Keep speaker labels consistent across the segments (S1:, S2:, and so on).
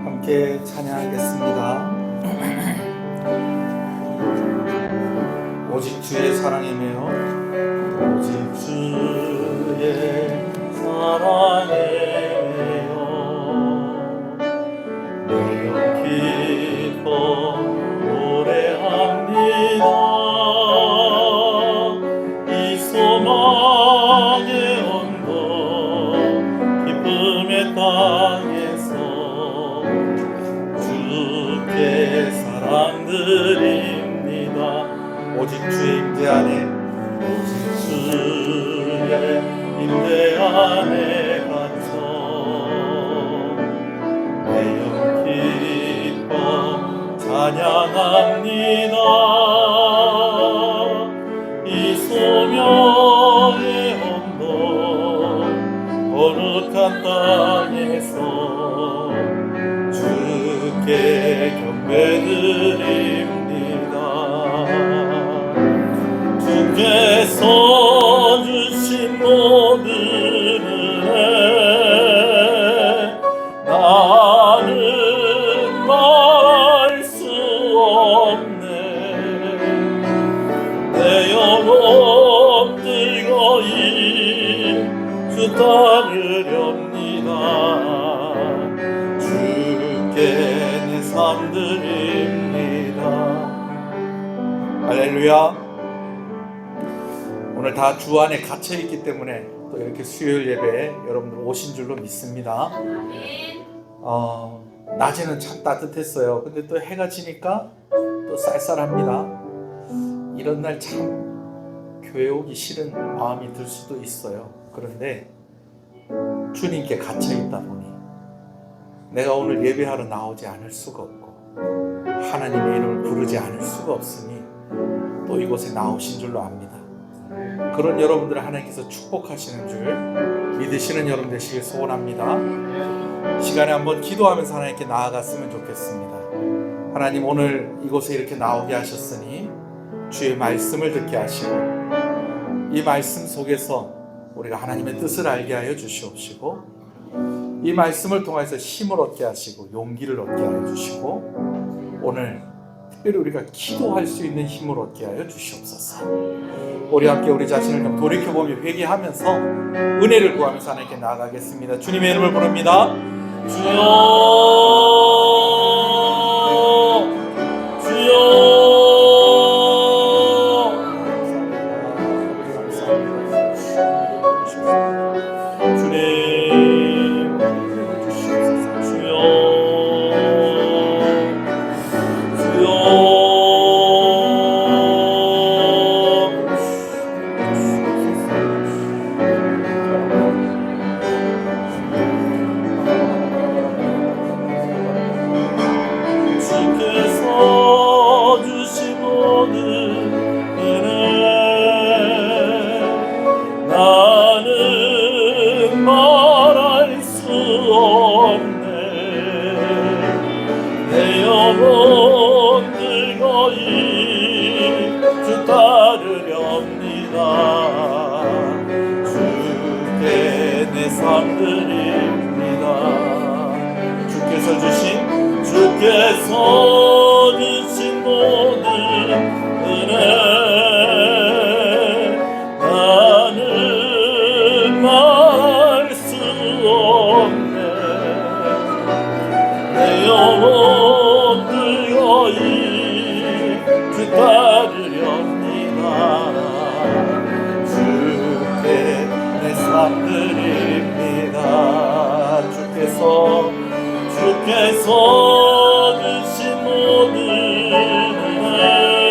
S1: 함께 찬양하겠습니다. 오직 주의 사랑이며 오직 주의 사랑이며 내가 기뻐 노래합니다. 이 소망의 언덕 기쁨의 땅에서 주께 사랑드립니다. 오직 주의 임재 안에 오직 주의 임재 안에 갇혀 내영 기뻐 찬양합니다. 이 소명의 언덕 거룩한 땅에서 주께 경배드립니다. 주께서 주신 모든 은혜 나는 말할 수 없네. 내 영혼 뜨거이 주 따르렵니다. 주께 내 삶 드립니다. 할렐루야. 오늘 다 주 안에 갇혀있기 때문에 또 이렇게 수요일 예배에 여러분들 오신 줄로 믿습니다. 낮에는 참 따뜻했어요. 근데 또 해가 지니까 또 쌀쌀합니다. 이런 날 참 교회 오기 싫은 마음이 들 수도 있어요. 그런데 주님께 갇혀있다 보니 내가 오늘 예배하러 나오지 않을 수가 없고 하나님의 이름을 부르지 않을 수가 없으니 또 이곳에 나오신 줄로 압니다. 그런 여러분들을 하나님께서 축복하시는 줄 믿으시는 여러분 되시길 소원합니다. 시간에 한번 기도하면서 하나님께 나아갔으면 좋겠습니다. 하나님, 오늘 이곳에 이렇게 나오게 하셨으니 주의 말씀을 듣게 하시고 이 말씀 속에서 우리가 하나님의 뜻을 알게 하여 주시옵시고 이 말씀을 통해서 힘을 얻게 하시고 용기를 얻게 하여 주시고 오늘 특별히 우리가 기도할 수 있는 힘을 얻게 하여 주시옵소서. 우리 함께 우리 자신을 좀 돌이켜보며 회개하면서 은혜를 구하면서 하나님께 나아가겠습니다. 주님의 이름을 부릅니다. 주여, 주여. 주께서 주신 모든 은혜 나는 말할 수 없네. 내 영혼 뜨거이 주 따르렵니다. 주께 내 삶 드립니다. 주께서 주신 모든 은혜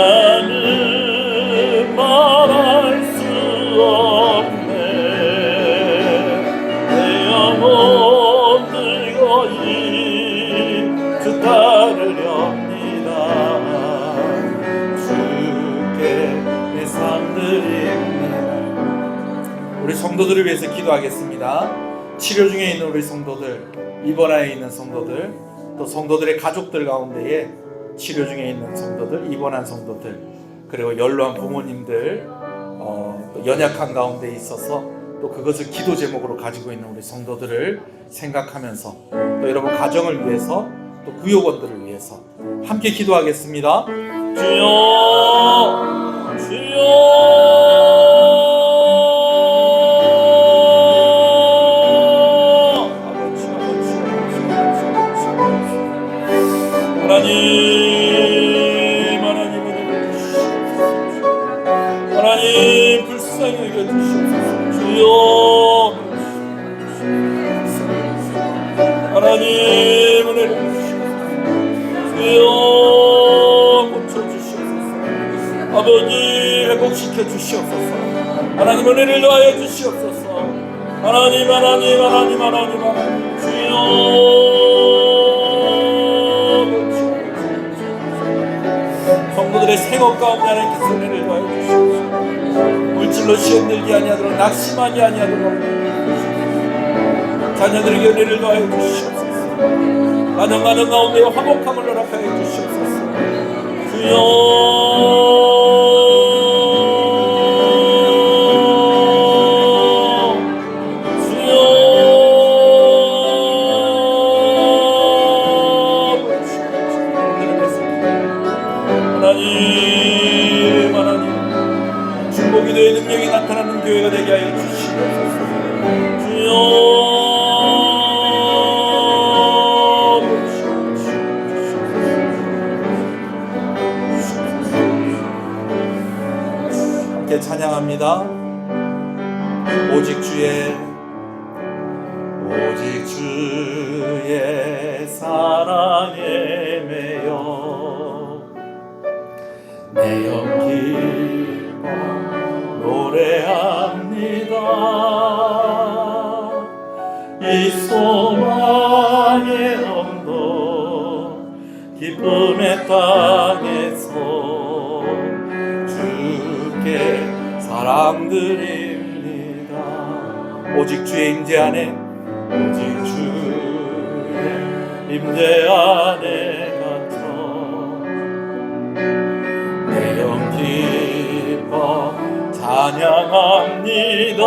S1: 나는 말할 수 없네. 내 영혼 뜨거이 주 따르렵니다. 우리 성도들을 위해서 기도하겠습니다. 치료 중에 있는 우리 성도들, 입원하에 있는 성도들, 또 성도들의 가족들 가운데에 치료 중에 있는 성도들, 입원한 성도들, 그리고 연로한 부모님들, 또 연약한 가운데 있어서 또 그것을 기도 제목으로 가지고 있는 우리 성도들을 생각하면서 또 여러분 가정을 위해서 또 구역원들을 위해서 함께 기도하겠습니다. 주여, 주여. 하나님 불쌍히 여겨주시옵소서. 주여, 하나님 은혜를 주여 고쳐주시옵소서. 아버지 회복시켜 주시옵소서. 하나님 은혜를 더하여 주시옵소서. 하나님 주여 성도들의 생업 가운데 하나님께서 은혜를 더하여 주시옵소서. 물질로 시험 들기 아니하도록, 낙심하지 아니하도록 자녀들에게 은혜를 더하여 주시옵소서. 가정 가운데 화목함을 허락하여 주시옵소서. 주여, 하나님 중보기도의 능력이 나타나는 교회가 되게 하여 주시옵소서. 주여, 함께 찬양합니다. 오직 주의 사랑에 매여 내 영기 노래합니다. 이 소망의 언덕 기쁨의 땅에서 주께 사랑드립니다. 오직 주의 임재 안에, 오직 주의 임재 안에 갇혀 내 영 기뻐 찬양합니다.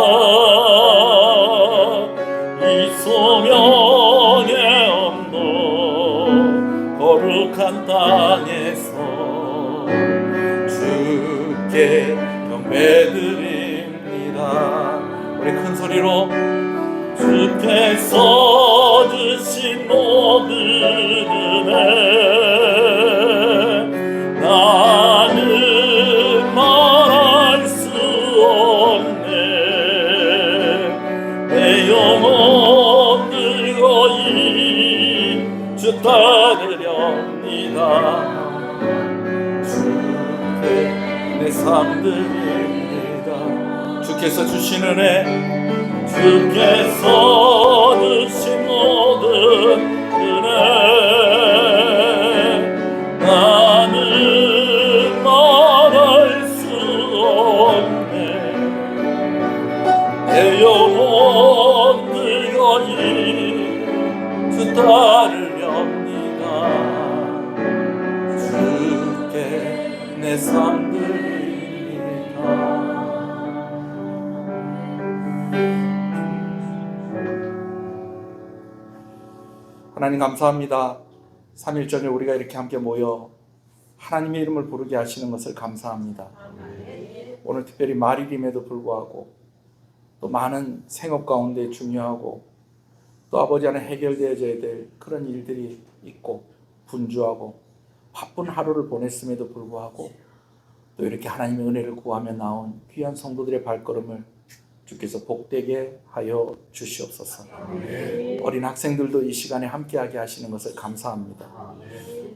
S1: 이 소명의 언덕 거룩한 땅에서 주께 경배드립니다. 우리 큰 소리로 주께서 주신 모든 은혜 나는 말할 수 없네. 내 영혼 늙어이 주 따르렵니다. 주께 내 삶 드립니다. 주께서 주신 은혜, 주께서 주신 모든 은혜 나는 말할 수 없네. 내 영혼 늙어이 주 따르렵니다. 주께 내 삶 드립니다. 하나님 감사합니다. 3일 전에 우리가 이렇게 함께 모여 하나님의 이름을 부르게 하시는 것을 감사합니다. 오늘 특별히 말일임에도 불구하고 또 많은 생업 가운데 중요하고 또 아버지 안에 해결되어져야 될 그런 일들이 있고 분주하고 바쁜 하루를 보냈음에도 불구하고 또 이렇게 하나님의 은혜를 구하며 나온 귀한 성도들의 발걸음을 주께서 복되게 하여 주시옵소서. 어린 학생들도 이 시간에 함께하게 하시는 것을 감사합니다.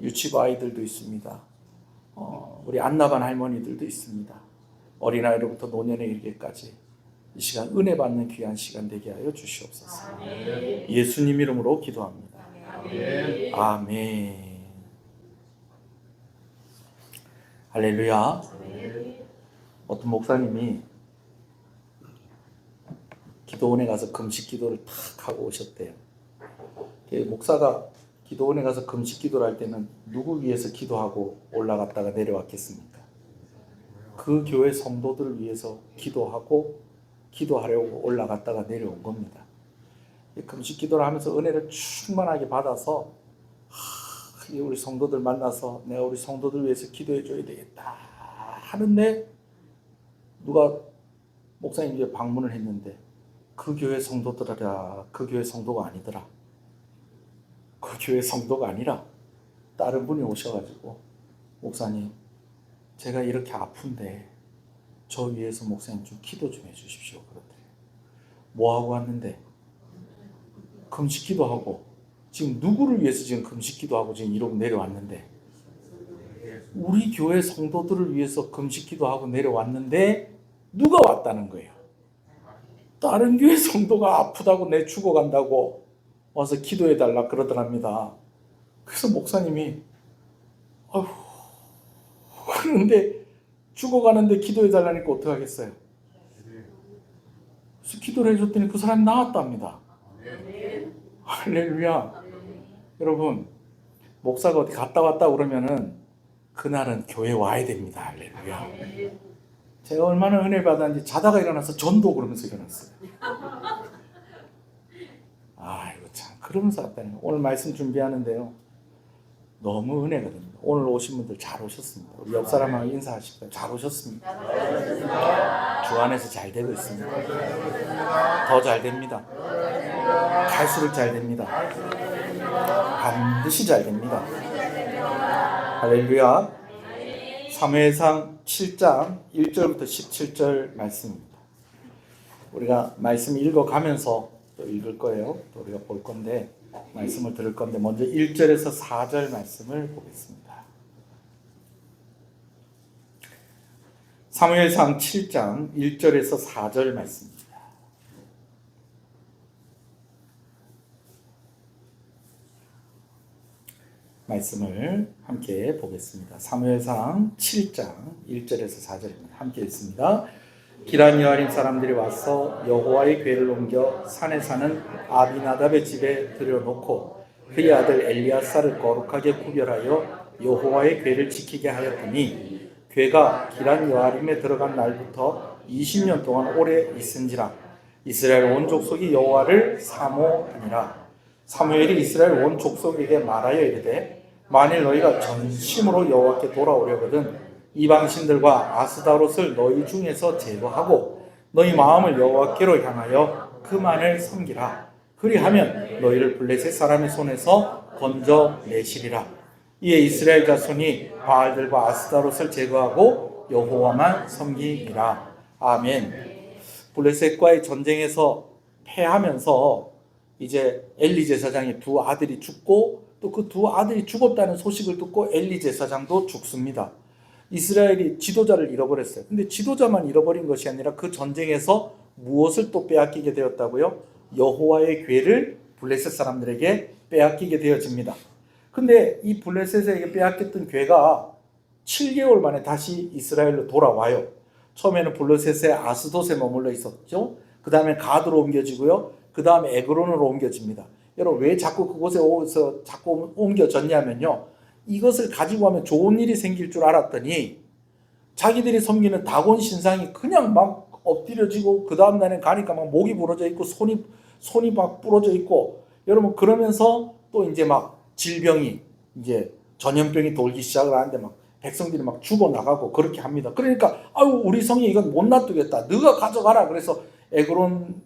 S1: 유치부 아이들도 있습니다. 우리 안나반 할머니들도 있습니다. 어린아이로부터 노년에 이르기까지 이 시간 은혜 받는 귀한 시간 되게 하여 주시옵소서. 예수님 이름으로 기도합니다. 아멘. 할렐루야. 어떤 목사님이 기도원에 가서 금식 기도를 탁 하고 오셨대요. 목사가 기도원에 가서 금식 기도를 할 때는 누구 위해서 기도하고 올라갔다가 내려왔겠습니까? 그 교회 성도들을 위해서 기도하려고 올라갔다가 내려온 겁니다. 금식 기도를 하면서 은혜를 충만하게 받아서 우리 성도들 만나서 내가 우리 성도들 위해서 기도해 줘야 되겠다 하는데, 누가 목사님 집에 방문을 했는데 그 교회 성도들이라 그 교회 성도가 아니더라. 그 교회 성도가 아니라 다른 분이 오셔가지고, 목사님 제가 이렇게 아픈데 저 위해서 목사님 좀 기도 좀 해주십시오 그러더래요. 뭐하고 왔는데? 금식 기도하고, 지금 누구를 위해서 지금 금식 기도하고 지금 이러고 내려왔는데, 우리 교회 성도들을 위해서 금식 기도하고 내려왔는데 누가 왔다는 거예요? 다른 교회 성도가 아프다고 내 죽어간다고 와서 기도해달라 그러더랍니다. 그래서 목사님이 아휴, 그런데 죽어가는데 기도해달라니까 어떡하겠어요? 그래서 기도를 해줬더니 그 사람이 나았답니다. 할렐루야. 여러분, 목사가 어디 갔다 왔다 그러면은 그날은 교회 와야 됩니다. 할렐루야. 제가 얼마나 은혜 받았는지 자다가 일어나서 전도 그러면서 일어났어요. 이거 참 그러면서 왔다는 거. 오늘 말씀 준비하는데요, 너무 은혜가 됩니다. 오늘 오신 분들 잘 오셨습니다. 우리 옆 사람하고 인사하십시오. 잘 오셨습니다. 주 안에서 잘 되고 있습니다. 더 잘 됩니다. 갈수록 잘 됩니다. 반드시 잘 됩니다. 할렐루야. 사무엘상 7장 1절부터 17절 말씀입니다. 우리가 말씀 읽어가면서 또 읽을 거예요. 또 우리가 볼 건데, 말씀을 들을 건데, 먼저 1절에서 4절 말씀을 보겠습니다. 사무엘상 7장 1절에서 4절 말씀입니다. 말씀을 함께 보겠습니다. 사무엘상 7장 1절에서 4절입니다. 함께 읽습니다. 기란 여아림 사람들이 와서 여호와의 궤를 옮겨 산에 사는 아비나답의 집에 들여놓고 그의 아들 엘리야사를 거룩하게 구별하여 여호와의 궤를 지키게 하였더니, 궤가 기란 여아림에 들어간 날부터 20년 동안 오래 있은지라. 이스라엘 온 족속이 여호와를 사모하니라. 사무엘이 이스라엘 온 족속에게 말하여 이르되, 만일 너희가 전심으로 여호와께 돌아오려거든 이방신들과 아스다롯을 너희 중에서 제거하고 너희 마음을 여호와께로 향하여 그만을 섬기라. 그리하면 너희를 블레셋 사람의 손에서 건져내시리라. 이에 이스라엘 자손이 바알들과 아스다롯을 제거하고 여호와만 섬기리라. 아멘. 블레셋과의 전쟁에서 패하면서 이제 엘리 제사장의 두 아들이 죽고, 또 그 두 아들이 죽었다는 소식을 듣고 엘리 제사장도 죽습니다. 이스라엘이 지도자를 잃어버렸어요. 근데 지도자만 잃어버린 것이 아니라 그 전쟁에서 무엇을 또 빼앗기게 되었다고요? 여호와의 궤를 블레셋 사람들에게 빼앗기게 되어집니다. 근데 이 블레셋에게 빼앗겼던 궤가 7개월 만에 다시 이스라엘로 돌아와요. 처음에는 블레셋의 아스돗에 머물러 있었죠. 그 다음에 가드로 옮겨지고요. 그 다음에 에그론으로 옮겨집니다. 여러분, 왜 자꾸 그곳에 오서 자꾸 옮겨졌냐면요, 이것을 가지고 하면 좋은 일이 생길 줄 알았더니 자기들이 섬기는 다곤 신상이 그냥 막 엎드려지고, 그 다음 날에 가니까 막 목이 부러져 있고 손이 막 부러져 있고, 여러분, 그러면서 또 이제 막 질병이, 이제 전염병이 돌기 시작을 하는데 막 백성들이 막 죽어나가고 그렇게 합니다. 그러니까 우리 성이 이건 못 놔두겠다, 너가 가져가라. 그래서 에그론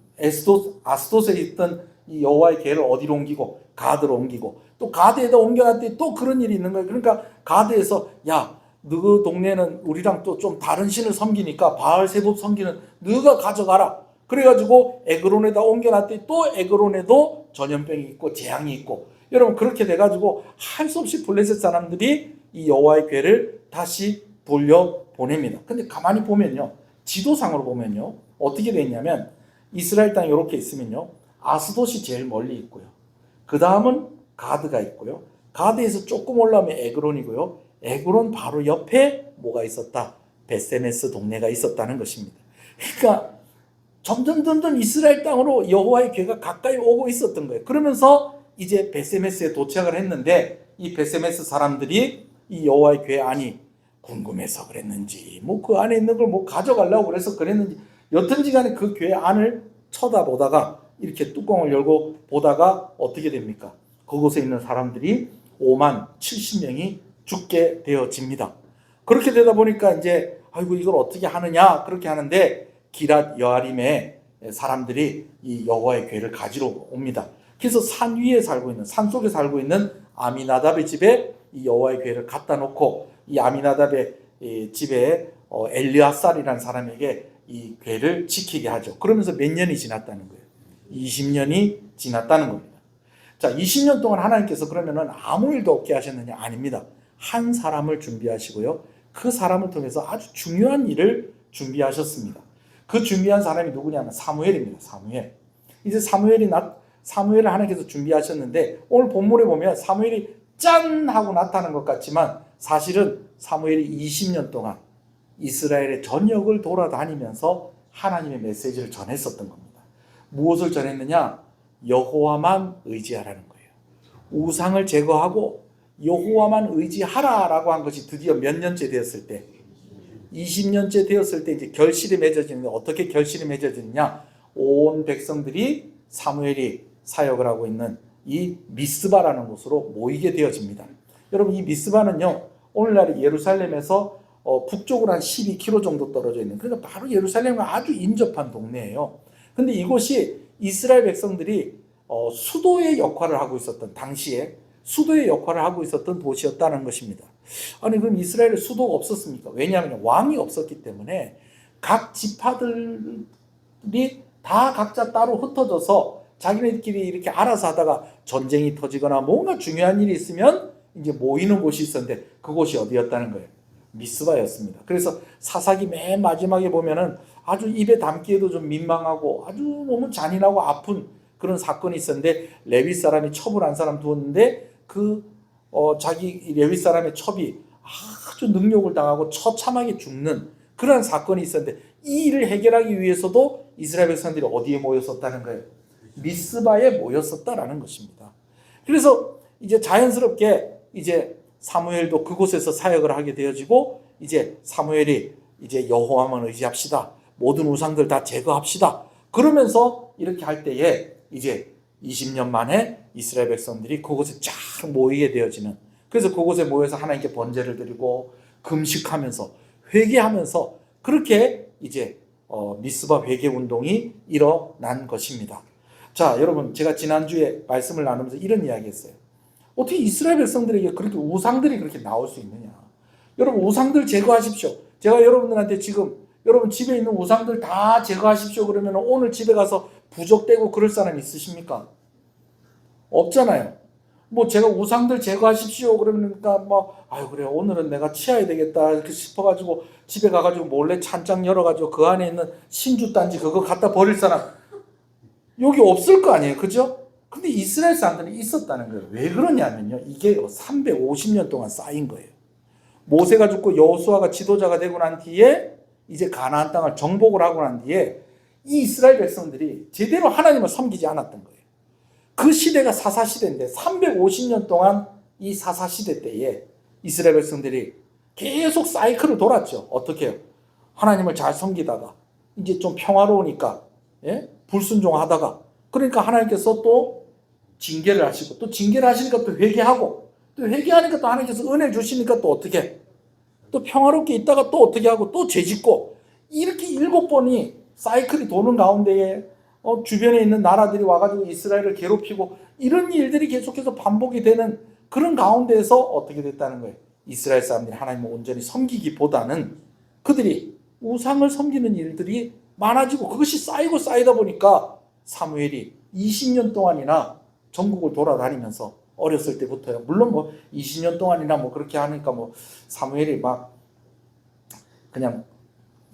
S1: 아스돗에 있던 이 여호와의 궤를 어디로 옮기고? 가드로 옮기고, 또 가드에다 옮겨놨더니 또 그런 일이 있는 거예요. 그러니까 가드에서, 야, 너 동네는 우리랑 또 좀 다른 신을 섬기니까 바알세붑 섬기는 너가 가져가라. 그래가지고 에그론에다 옮겨놨더니 또 에그론에도 전염병이 있고 재앙이 있고, 여러분, 그렇게 돼가지고 할 수 없이 블레셋 사람들이 이 여호와의 궤를 다시 돌려보냅니다. 근데 가만히 보면요, 지도상으로 보면요, 어떻게 돼 있냐면, 이스라엘 땅이 이렇게 있으면요, 아스돗이 제일 멀리 있고요, 그 다음은 가드가 있고요, 가드에서 조금 올라오면 에그론이고요, 에그론 바로 옆에 뭐가 있었다? 베세메스 동네가 있었다는 것입니다. 그러니까 점점 이스라엘 땅으로 여호와의 괴가 가까이 오고 있었던 거예요. 그러면서 이제 베세메스에 도착을 했는데 이 베세메스 사람들이 이 여호와의 괴 안이 궁금해서 그랬는지 뭐 그 안에 있는 걸 뭐 가져가려고 그래서 그랬는지 여튼지 간에 그 괴 안을 쳐다보다가 이렇게 뚜껑을 열고 보다가 어떻게 됩니까? 그곳에 있는 사람들이 5만 70명이 죽게 되어집니다. 그렇게 되다 보니까 이제 아이고 이걸 어떻게 하느냐 그렇게 하는데 기랏 여아림의 사람들이 이 여호와의 괴를 가지러 옵니다. 그래서 산 위에 살고 있는 산 속에 살고 있는 아미나답의 집에 이 여호와의 괴를 갖다 놓고 이 아미나답의 집에 엘리아살이라는 사람에게 이 괴를 지키게 하죠. 그러면서 몇 년이 지났다는 거예요. 20년이 지났다는 겁니다. 자, 20년 동안 하나님께서 그러면은 아무 일도 없게 하셨느냐? 아닙니다. 한 사람을 준비하시고요. 그 사람을 통해서 아주 중요한 일을 준비하셨습니다. 그 준비한 사람이 누구냐면 사무엘입니다. 사무엘. 이제 사무엘을 하나님께서 준비하셨는데 오늘 본문에 보면 사무엘이 짠 하고 나타난 것 같지만 사실은 사무엘이 20년 동안 이스라엘의 전역을 돌아다니면서 하나님의 메시지를 전했었던 겁니다. 무엇을 전했느냐? 여호와만 의지하라는 거예요. 우상을 제거하고 여호와만 의지하라라고 한 것이 드디어 몇 년째 되었을 때 20년째 되었을 때 이제 결실이 맺어지는데 어떻게 결실이 맺어지느냐? 온 백성들이 사무엘이 사역을 하고 있는 이 미스바라는 곳으로 모이게 되어집니다. 여러분 이 미스바는요 오늘날 예루살렘에서 북쪽으로 한 12km 정도 떨어져 있는 그러니까 바로 예루살렘과 아주 인접한 동네예요. 근데 이곳이 이스라엘 백성들이 수도의 역할을 하고 있었던 당시에 수도의 역할을 하고 있었던 도시였다는 것입니다. 아니 그럼 이스라엘에 수도가 없었습니까? 왜냐하면 왕이 없었기 때문에 각 지파들이 다 각자 따로 흩어져서 자기네들끼리 이렇게 알아서 하다가 전쟁이 터지거나 뭔가 중요한 일이 있으면 이제 모이는 곳이 있었는데 그곳이 어디였다는 거예요? 미스바였습니다. 그래서 사사기 맨 마지막에 보면은 아주 입에 담기에도 좀 민망하고 아주 너무 잔인하고 아픈 그런 사건이 있었는데 레위 사람이 첩을 한 사람 두었는데 자기 레위 사람의 첩이 아주 능욕을 당하고 처참하게 죽는 그런 사건이 있었는데 이 일을 해결하기 위해서도 이스라엘 백성들이 어디에 모였었다는 거예요? 미스바에 모였었다라는 것입니다. 그래서 이제 자연스럽게 이제 사무엘도 그곳에서 사역을 하게 되어지고 이제 사무엘이 이제 여호와만 의지합시다. 모든 우상들 다 제거합시다. 그러면서 이렇게 할 때에 이제 20년 만에 이스라엘 백성들이 그곳에 쫙 모이게 되어지는 그래서 그곳에 모여서 하나님께 번제를 드리고 금식하면서 회개하면서 그렇게 이제 미스바 회개 운동이 일어난 것입니다. 자, 여러분 제가 지난주에 말씀을 나누면서 이런 이야기 했어요. 어떻게 이스라엘 백성들에게 그렇게 우상들이 그렇게 나올 수 있느냐? 여러분 우상들 제거하십시오. 제가 여러분들한테 지금 여러분 집에 있는 우상들 다 제거하십시오 그러면 오늘 집에 가서 부적대고 그럴 사람 있으십니까? 없잖아요. 뭐 제가 우상들 제거하십시오 그러니까 뭐 아유 그래 오늘은 내가 치워야 되겠다 이렇게 싶어가지고 집에 가가지고 몰래 찬장 열어가지고 그 안에 있는 신주단지 그거 갖다 버릴 사람 여기 없을 거 아니에요, 그죠? 근데 이스라엘 사람들이 있었다는 거예요. 왜 그러냐면요, 이게 350년 동안 쌓인 거예요. 모세가 죽고 여호수아가 지도자가 되고 난 뒤에 이제 가나안 땅을 정복을 하고 난 뒤에 이 이스라엘 백성들이 제대로 하나님을 섬기지 않았던 거예요. 그 시대가 사사시대인데 350년 동안 이 사사시대 때에 이스라엘 백성들이 계속 사이클을 돌았죠. 어떻게 해요? 하나님을 잘 섬기다가 이제 좀 평화로우니까 불순종하다가 그러니까 하나님께서 또 징계를 하시고 또 징계를 하시니까 또 회개하고 또 회개하니까 또 하나님께서 은혜 주시니까 또 어떻게 또 평화롭게 있다가 또 어떻게 하고 또 죄짓고 이렇게 7번이 사이클이 도는 가운데에 주변에 있는 나라들이 와가지고 이스라엘을 괴롭히고 이런 일들이 계속해서 반복이 되는 그런 가운데에서 어떻게 됐다는 거예요. 이스라엘 사람들이 하나님을 온전히 섬기기보다는 그들이 우상을 섬기는 일들이 많아지고 그것이 쌓이고 쌓이다 보니까 사무엘이 20년 동안이나 전국을 돌아다니면서 어렸을 때부터요. 물론 뭐 20년 동안이나 뭐 그렇게 하니까 뭐 사무엘이 막 그냥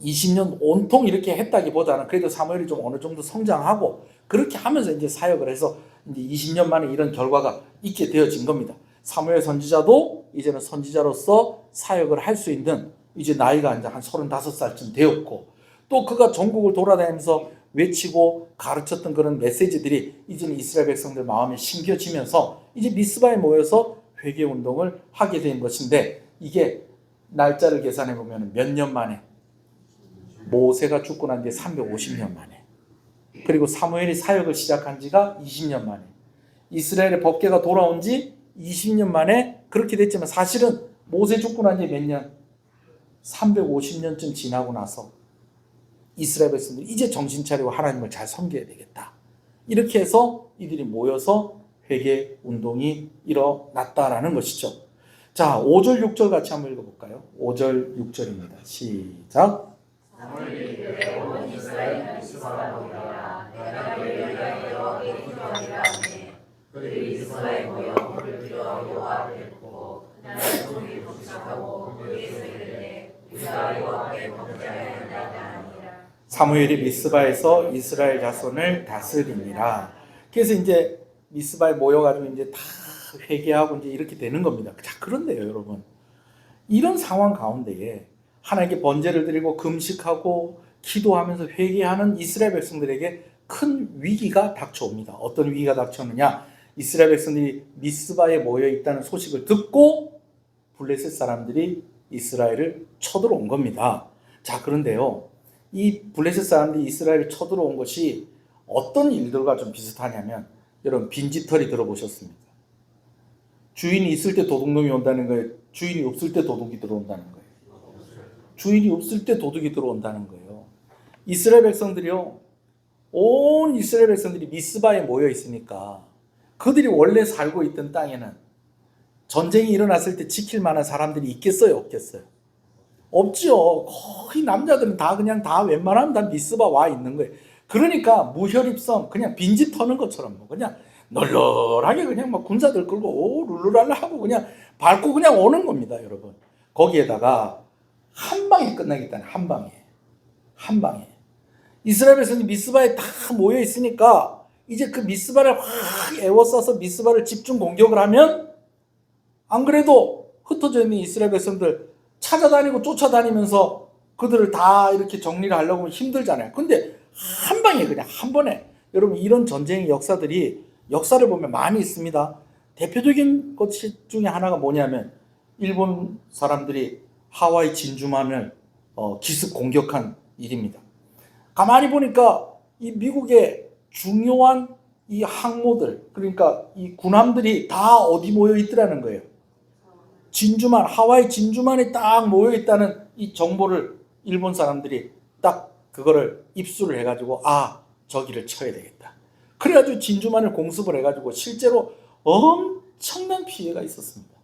S1: 20년 온통 이렇게 했다기보다는 그래도 사무엘이 좀 어느 정도 성장하고 그렇게 하면서 이제 사역을 해서 이제 20년 만에 이런 결과가 있게 되어진 겁니다. 사무엘 선지자도 이제는 선지자로서 사역을 할 수 있는 이제 나이가 이제 한 35살쯤 되었고 또 그가 전국을 돌아다니면서 외치고 가르쳤던 그런 메시지들이 이제는 이스라엘 백성들 마음에 심겨지면서 이제 미스바에 모여서 회개 운동을 하게 된 것인데, 이게 날짜를 계산해 보면 몇 년 만에, 모세가 죽고 난 뒤에 350년 만에, 그리고 사무엘이 사역을 시작한 지가 20년 만에, 이스라엘의 법궤가 돌아온 지 20년 만에 그렇게 됐지만, 사실은 모세 죽고 난 뒤에 몇 년? 350년쯤 지나고 나서 이스라엘 백성들이 이제 정신 차리고 하나님을 잘 섬겨야 되겠다, 이렇게 해서 이들이 모여서 회개 운동이 일어났다라는 것이죠. 자, 5절 6절 같이 한번 읽어볼까요? 5절 6절입니다. 시작. 사무엘이 미스바에서 이스라엘 자손을 다스리니라. 그래서 이제 미스바에 모여가지고 이제 다 회개하고 이제 이렇게 되는 겁니다. 자, 그런데요, 여러분, 이런 상황 가운데에 하나님께 번제를 드리고 금식하고 기도하면서 회개하는 이스라엘 백성들에게 큰 위기가 닥쳐옵니다. 어떤 위기가 닥쳐오느냐? 이스라엘 백성들이 미스바에 모여 있다는 소식을 듣고 블레셋 사람들이 이스라엘을 쳐들어온 겁니다. 자, 그런데요, 이 블레셋 사람들이 이스라엘을 쳐들어온 것이 어떤 일들과 좀 비슷하냐면, 여러분, 빈지털이 들어보셨습니까? 주인이 있을 때 도둑놈이 온다는 거예요? 주인이 없을 때 도둑이 들어온다는 거예요? 주인이 없을 때 도둑이 들어온다는 거예요. 이스라엘 백성들이요, 온 이스라엘 백성들이 미스바에 모여 있으니까 그들이 원래 살고 있던 땅에는 전쟁이 일어났을 때 지킬 만한 사람들이 있겠어요, 없겠어요? 없죠. 거의 남자들은 다 그냥 다 웬만하면 다 미스바 와 있는 거예요. 그러니까 무혈입성, 그냥 빈집 터는 것처럼 그냥 널널하게 그냥 막 군사들 끌고 오 룰루랄라 하고 그냥 밟고 그냥 오는 겁니다, 여러분. 거기에다가 한 방에 끝나겠다는, 한 방에 이스라엘 백성이 미스바에 다 모여 있으니까 이제 그 미스바를 확 에워싸서 미스바를 집중 공격을 하면, 안 그래도 흩어져 있는 이스라엘 백성들 찾아다니고 쫓아다니면서 그들을 다 이렇게 정리를 하려고 하면 힘들잖아요. 근데 한 방에 그냥 한 번에, 여러분, 이런 전쟁의 역사들이 역사를 보면 많이 있습니다. 대표적인 것 중에 하나가 뭐냐면, 일본 사람들이 하와이 진주만을 기습 공격한 일입니다. 가만히 보니까 이 미국의 중요한 이 항모들, 그러니까 이 군함들이 다 어디 모여 있더라는 거예요. 진주만, 하와이 진주만에 딱 모여 있다는 이 정보를 일본 사람들이 딱 그거를 입수를 해가지고, 아, 저기를 쳐야 되겠다. 그래가지고 진주만을 공습을 해가지고 실제로 엄청난 피해가 있었습니다.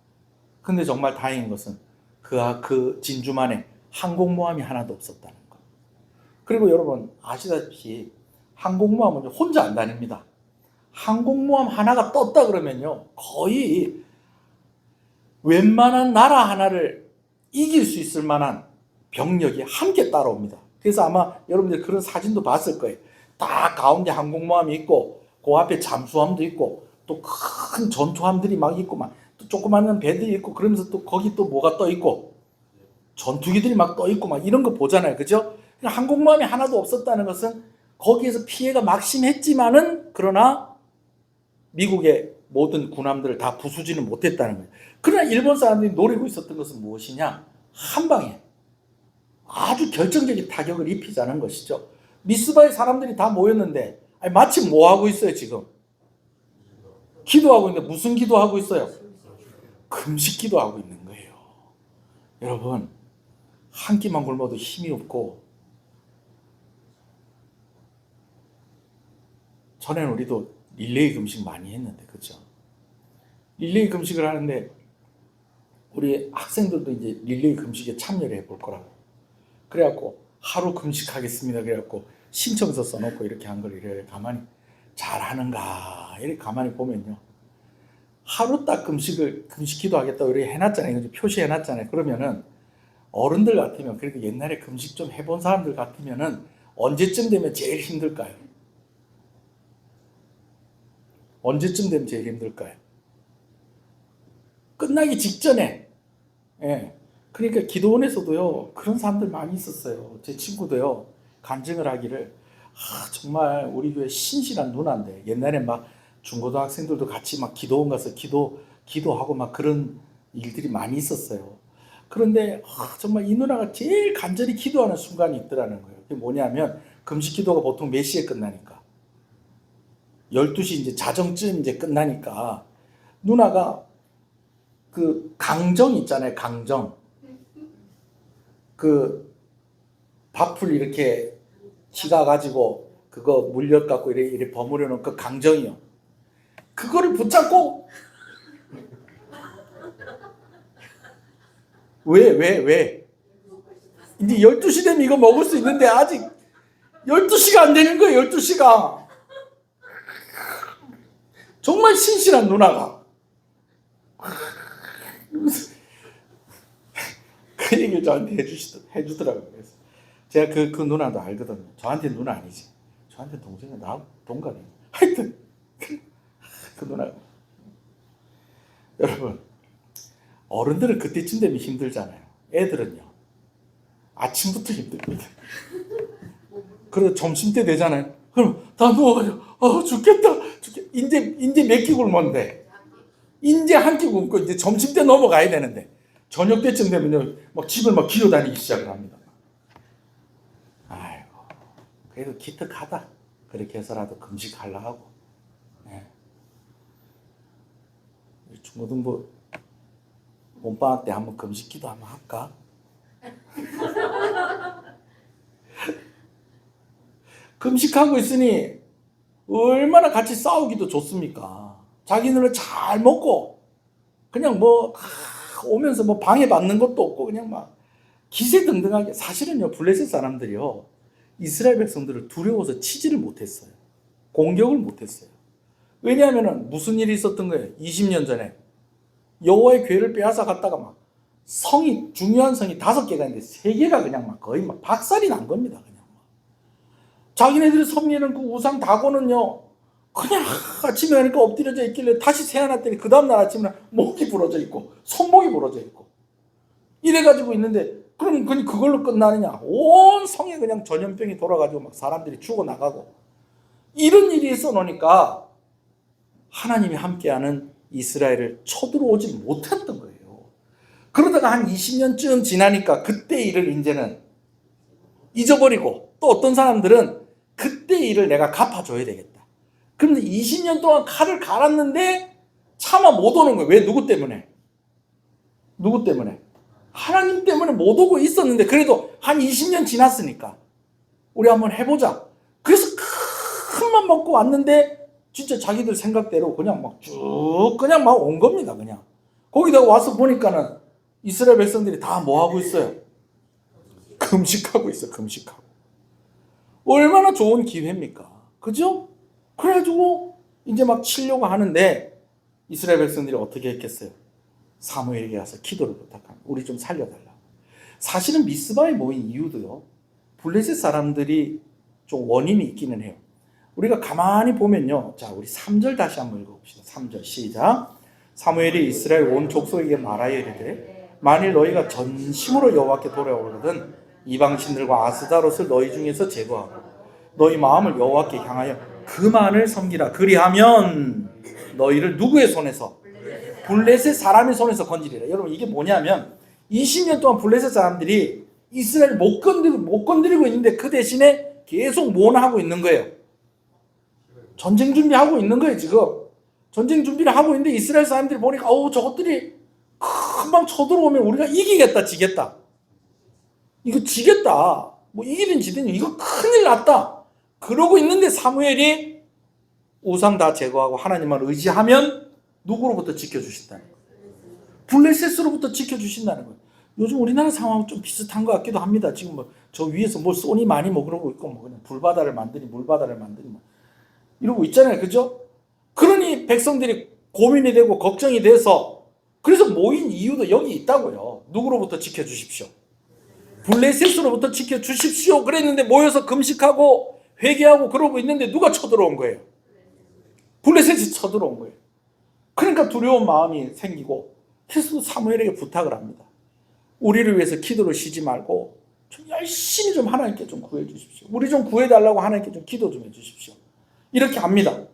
S1: 근데 정말 다행인 것은 그 진주만에 항공모함이 하나도 없었다는 것. 그리고 여러분 아시다시피 항공모함은 혼자 안 다닙니다. 항공모함 하나가 떴다 그러면요, 거의 웬만한 나라 하나를 이길 수 있을 만한 병력이 함께 따라옵니다. 그래서 아마 여러분들 그런 사진도 봤을 거예요. 딱 가운데 항공모함이 있고 그 앞에 잠수함도 있고 또 큰 전투함들이 막 있고 막 또 조그마한 배들이 있고, 그러면서 또 거기 또 뭐가 떠 있고 전투기들이 막 떠 있고 막 이런 거 보잖아요, 그죠? 항공모함이 하나도 없었다는 것은 거기에서 피해가 막심했지만은, 그러나 미국의 모든 군함들을 다 부수지는 못했다는 거예요. 그러나 일본 사람들이 노리고 있었던 것은 무엇이냐? 한 방에 아주 결정적인 타격을 입히자는 것이죠. 미스바에 사람들이 다 모였는데, 아니, 마침 뭐 하고 있어요, 지금? 기도하고 있는데 무슨 기도하고 있어요? 금식 기도하고 있는 거예요. 여러분, 한 끼만 굶어도 힘이 없고, 전에는 우리도 릴레이 금식 많이 했는데, 그렇죠? 릴레이 금식을 하는데 우리 학생들도 이제 릴레이 금식에 참여를 해볼 거라고, 그래갖고 하루 금식하겠습니다 그래갖고 신청서 써놓고 이렇게 한 걸 이렇게 가만히 잘하는가 이렇게 가만히 보면요, 하루 딱 금식 기도하겠다고 이렇게 해놨잖아요. 표시해놨잖아요. 그러면은 어른들 같으면, 그리고 옛날에 금식 좀 해본 사람들 같으면은 언제쯤 되면 제일 힘들까요? 언제쯤 되면 제일 힘들까요? 끝나기 직전에. 예. 그러니까 기도원에서도요, 그런 사람들 많이 있었어요. 제 친구도요, 간증을 하기를, 정말 우리 교회 신실한 누나인데 옛날에 막 중고등학생들도 같이 막 기도원 가서 기도하고 막 그런 일들이 많이 있었어요. 그런데 정말 이 누나가 제일 간절히 기도하는 순간이 있더라는 거예요. 그게 뭐냐면 금식 기도가 보통 몇 시에 끝나니까 12시 이제 자정쯤 이제 끝나니까 누나가 그 강정 있잖아요. 강정. 그 밥풀 이렇게 튀가 가지고 그거 물엿 갖고 이렇게 버무려 놓은 그 강정이요. 그거를 붙잡고 왜? 이제 12시 되면 이거 먹을 수 있는데 아직 12시가 안 되는 거예요. 12시가. 정말 신실한 누나가. 그 얘기를 저한테 해주더라고요. 그래서 제가 그 누나도 알거든요. 저한테 누나 아니지. 저한테 동생은 나 동갑이에요. 하여튼 그 누나. 여러분, 어른들은 그때쯤 되면 힘들잖아요. 애들은요. 아침부터 힘듭니다. 그래서 점심때 되잖아요. 그럼 다 누워가지고 죽겠다. 이제 몇 끼 굶었는데 이제 한 끼 굶고 이제 점심때 넘어가야 되는데 저녁 때쯤 되면요 막 집을 막 기어다니기 시작을 합니다. 아이고 그래도 기특하다. 그렇게 해서라도 금식하려 하고. 네. 중고등부 몸방학 때 한번 금식 기도 한번 할까? 금식하고 있으니 얼마나 같이 싸우기도 좋습니까? 자기는 잘 먹고 그냥 뭐 오면서 뭐 방해받는 것도 없고 그냥 막 기세등등하게. 사실은요 블레셋 사람들이요 이스라엘 백성들을 두려워서 치지를 못했어요. 공격을 못했어요. 왜냐하면 무슨 일이 있었던 거예요. 20년 전에 여호와의 궤를 빼앗아 갔다가 막 중요한 성이 5개가 있는데 3개가 그냥 막 거의 막 박살이 난 겁니다. 그냥 자기네들이 섬기는 그 우상 다고는요 그냥 아침에 하니까 엎드려져 있길래 다시 세안했더니 그 다음날 아침에 목이 부러져 있고 손목이 부러져 있고 이래가지고 있는데 그럼 그걸로 끝나느냐. 온 성에 그냥 전염병이 돌아가지고 막 사람들이 죽어나가고 이런 일이 있어 놓으니까 하나님이 함께하는 이스라엘을 쳐들어오지 못했던 거예요. 그러다가 한 20년쯤 지나니까 그때 일을 이제는 잊어버리고 또 어떤 사람들은 그때 일을 내가 갚아줘야 되겠다. 그런데 20년 동안 칼을 갈았는데 차마 못 오는 거예요. 왜? 누구 때문에? 하나님 때문에 못 오고 있었는데 그래도 한 20년 지났으니까 우리 한번 해보자. 그래서 큰 맘 먹고 왔는데 진짜 자기들 생각대로 그냥 막 쭉 그냥 막 온 겁니다. 그냥 거기다가 와서 보니까는 이스라엘 백성들이 다 뭐 하고 있어요? 금식하고 있어. 금식하고. 얼마나 좋은 기회입니까? 그죠? 그래가지고 이제 막 치려고 하는데 이스라엘 백성들이 어떻게 했겠어요? 사무엘에게 가서 기도를 부탁합니다. 우리 좀 살려달라고. 사실은 미스바에 모인 이유도요 블레셋 사람들이 좀 원인이 있기는 해요. 우리가 가만히 보면요. 자, 우리 3절 다시 한번 읽어봅시다. 3절 시작. 사무엘이 이스라엘 온 족속에게 말하여 이르되 만일 너희가 전심으로 여호와께 돌아오거든 이방신들과 아스다롯을 너희 중에서 제거하고 너희 마음을 여호와께 향하여 그만을 섬기라. 그리하면 너희를 누구의 손에서? 블레셋 사람의 손에서 건지리라. 여러분 이게 뭐냐면 20년 동안 블레셋 사람들이 이스라엘 못 건드리고 있는데 그 대신에 계속 뭐나 하고 있는 거예요. 전쟁 준비하고 있는 거예요. 지금 전쟁 준비를 하고 있는데 이스라엘 사람들이 보니까 저것들이 금방 쳐들어오면 우리가 이기겠다 지겠다. 이거 지겠다. 뭐 이기든 지든 이거 큰일 났다. 그러고 있는데 사무엘이 우상 다 제거하고 하나님만 의지하면 누구로부터 지켜주신다는 거예요. 블레셋으로부터 지켜주신다는 거예요. 요즘 우리나라 상황은 좀 비슷한 것 같기도 합니다. 지금 뭐 저 위에서 뭘 쏘니 많이 뭐 그러고 있고 뭐 그냥 불바다를 만드니 물바다를 만드니 뭐 이러고 있잖아요. 그죠? 그러니 백성들이 고민이 되고 걱정이 돼서 그래서 모인 이유도 여기 있다고요. 누구로부터 지켜주십시오? 블레셋으로부터 지켜주십시오. 그랬는데 모여서 금식하고 회개하고 그러고 있는데 누가 쳐들어온 거예요? 블레셋이 쳐들어온 거예요. 그러니까 두려운 마음이 생기고 그래서 사무엘에게 부탁을 합니다. 우리를 위해서 기도를 쉬지 말고 좀 열심히 좀 하나님께 좀 구해 주십시오. 우리 좀 구해달라고 하나님께 좀 기도 좀 해주십시오. 이렇게 합니다.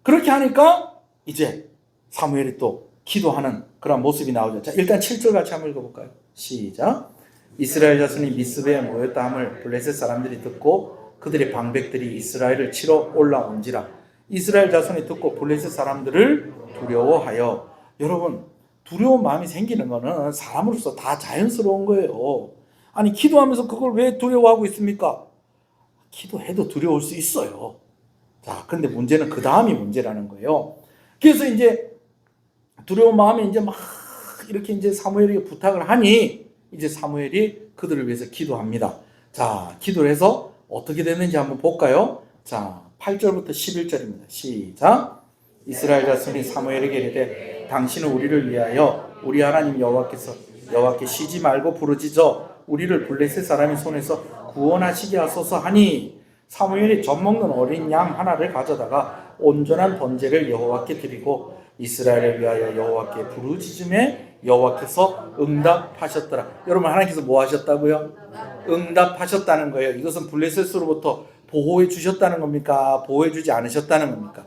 S1: 그렇게 하니까 이제 사무엘이 또 기도하는 그런 모습이 나오죠. 자, 일단 7절 같이 한번 읽어볼까요? 시작. 이스라엘 자손이 미스베에 모였다 함을 블레셋 사람들이 듣고 그들의 방백들이 이스라엘을 치러 올라온지라. 이스라엘 자손이 듣고 블레셋 사람들을 두려워하여. 여러분, 두려운 마음이 생기는 거는 사람으로서 다 자연스러운 거예요. 아니, 기도하면서 그걸 왜 두려워하고 있습니까? 기도해도 두려울 수 있어요. 자, 근데 문제는 그 다음이 문제라는 거예요. 그래서 이제 두려운 마음에 이제 막 이렇게 이제 사무엘에게 부탁을 하니 이제 사무엘이 그들을 위해서 기도합니다. 자, 기도를 해서 어떻게 됐는지 한번 볼까요? 자, 8절부터 11절입니다. 시작. 이스라엘 자손이 사무엘에게 이르되 당신은 우리를 위하여 우리 하나님 여호와께 쉬지 말고 부르짖어 우리를 블레셋 사람의 손에서 구원하시게 하소서 하니 사무엘이 젖먹는 어린 양 하나를 가져다가 온전한 번제를 여호와께 드리고 이스라엘을 위하여 여호와께 부르짖음에 여호와께서 응답하셨더라. 여러분, 하나님께서 뭐 하셨다고요? 응답하셨다는 거예요. 이것은 블레셋으로부터 보호해 주셨다는 겁니까? 보호해 주지 않으셨다는 겁니까?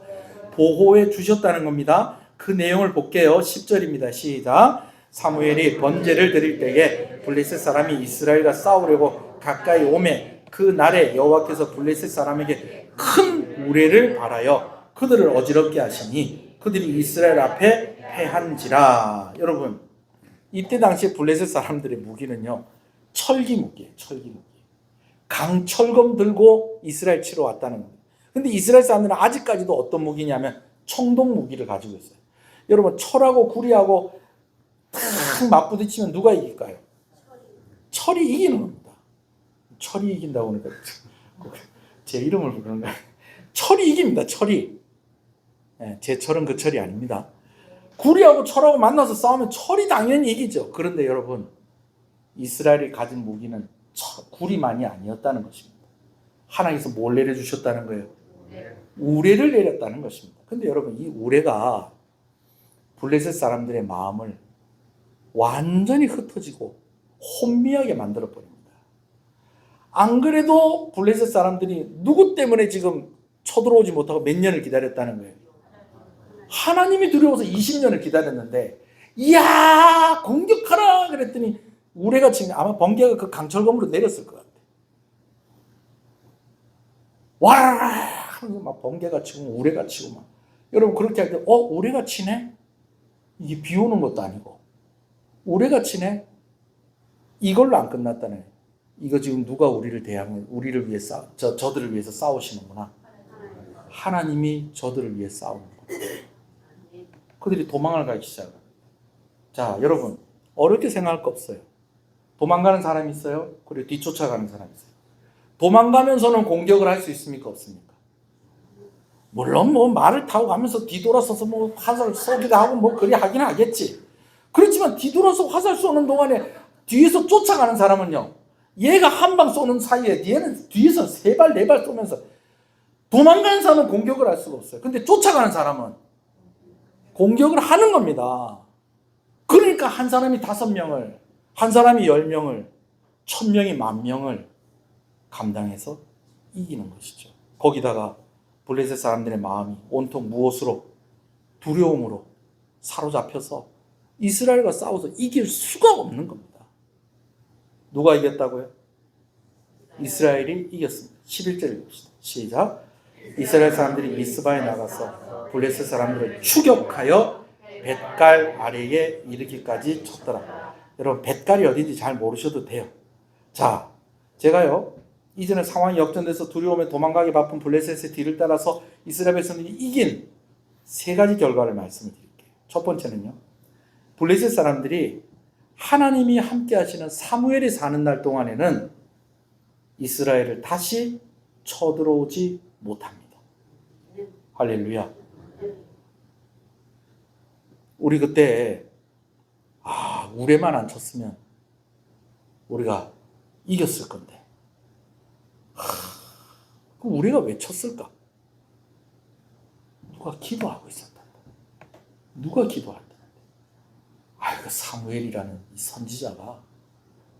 S1: 보호해 주셨다는 겁니다. 그 내용을 볼게요. 10절입니다. 시작. 사무엘이 번제를 드릴 때에 블레셋 사람이 이스라엘과 싸우려고 가까이 오매 그 날에 여호와께서 블레셋 사람에게 큰 우레를 발하여 그들을 어지럽게 하시니 그들이 이스라엘 앞에 패한지라. 여러분, 이때 당시에 블레셋 사람들의 무기는요, 철기 무기예요. 철기 무기. 강철검 들고 이스라엘 치러 왔다는 겁니다. 근데 이스라엘 사람들은 아직까지도 어떤 무기냐면 청동 무기를 가지고 있어요. 여러분, 철하고 구리하고 탁 맞부딪히면 누가 이길까요? 철이 이기는 겁니다. 철이 이긴다고 하니까 제 이름을 부르는 거예요. 철이 이깁니다. 철이. 제 철은 그 철이 아닙니다. 구리하고 철하고 만나서 싸우면 철이 당연히 이기죠. 그런데 여러분, 이스라엘이 가진 무기는 구리만이 아니었다는 것입니다. 하나님께서 뭘 내려주셨다는 거예요? 우레를 내렸다는 것입니다. 근데 여러분, 이 우레가 블레셋 사람들의 마음을 완전히 흩어지고 혼미하게 만들어 버립니다. 안 그래도 블레셋 사람들이 누구 때문에 지금 쳐들어오지 못하고 몇 년을 기다렸다는 거예요? 하나님이 두려워서 20년을 기다렸는데, 이야 공격하라 그랬더니 우레가 치면 아마 번개가 그 강철검으로 내렸을 것 같아요. 와라라 하면서 막 번개가 치고 우레가 치고 막. 여러분, 그렇게 할 때 우레가 치네? 이게 비 오는 것도 아니고 우레가 치네? 이걸로 안 끝났다네. 이거 지금 누가 우리를 대하면 우리를 위해 저들을 위해서 싸우시는구나. 하나님이 저들을 위해 싸우는 거예요. 그들이 도망을 가기 시작해요. 자, 여러분, 어렵게 생각할 거 없어요. 도망가는 사람이 있어요. 그리고 뒤쫓아가는 사람이 있어요. 도망가면서는 공격을 할 수 있습니까? 없습니까? 물론 뭐 말을 타고 가면서 뒤돌아서서 뭐 화살 쏘기도 하고 뭐 그리 하긴 하겠지. 그렇지만 뒤돌아서 화살 쏘는 동안에 뒤에서 쫓아가는 사람은요, 얘가 한 방 쏘는 사이에 얘는 뒤에서 3발 4발 쏘면서, 도망가는 사람은 공격을 할 수가 없어요. 근데 쫓아가는 사람은 공격을 하는 겁니다. 그러니까 한 사람이 5명을, 한 사람이 10명을, 1000명이 10,000명을 감당해서 이기는 것이죠. 거기다가 블레셋 사람들의 마음이 온통 무엇으로? 두려움으로 사로잡혀서 이스라엘과 싸워서 이길 수가 없는 겁니다. 누가 이겼다고요? 이스라엘이 이겼습니다. 11절 읽읍시다. 시작. 이스라엘 사람들이 미스바에 나가서 블레셋 사람들을 추격하여 벳갈 아래에 이르기까지 쳤더라. 여러분, 벳갈이 어딘지 잘 모르셔도 돼요. 자, 제가요, 이전에 상황이 역전돼서 두려움에 도망가기 바쁜 블레셋의 뒤를 따라서 이스라엘 백성들이 이긴 3가지 결과를 말씀을 드릴게요. 첫 번째는요, 블레셋 사람들이 하나님이 함께 하시는 사무엘이 사는 날 동안에는 이스라엘을 다시 쳐들어오지 못합니다. 할렐루야. 우리 그때 우레만 안 쳤으면 우리가 이겼을 건데, 그럼 우리가 왜 쳤을까? 누가 기도하고 있었다. 누가 기도할 때? 그 사무엘이라는 이 선지자가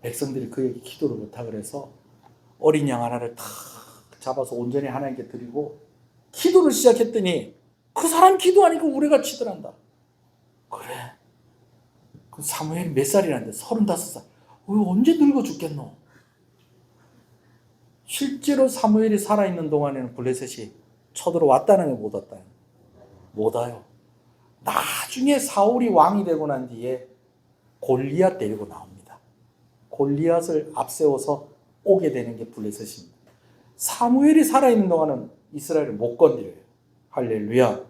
S1: 백성들이 그에게 기도를 못하 그래서 어린 양 하나를 탁 잡아서 온전히 하나님께 드리고 기도를 시작했더니 그 사람 기도하니까 우레가 치더란다. 그래. 그 사무엘이 몇 살이라는데 35살. 언제 늙어 죽겠노? 실제로 사무엘이 살아있는 동안에는 블레셋이 쳐들어왔다는 게 못 왔다. 못 와요. 나중에 사울이 왕이 되고 난 뒤에 골리앗 데리고 나옵니다. 골리앗을 앞세워서 오게 되는 게 블레셋입니다. 사무엘이 살아있는 동안은 이스라엘을 못 건드려요. 할렐루야.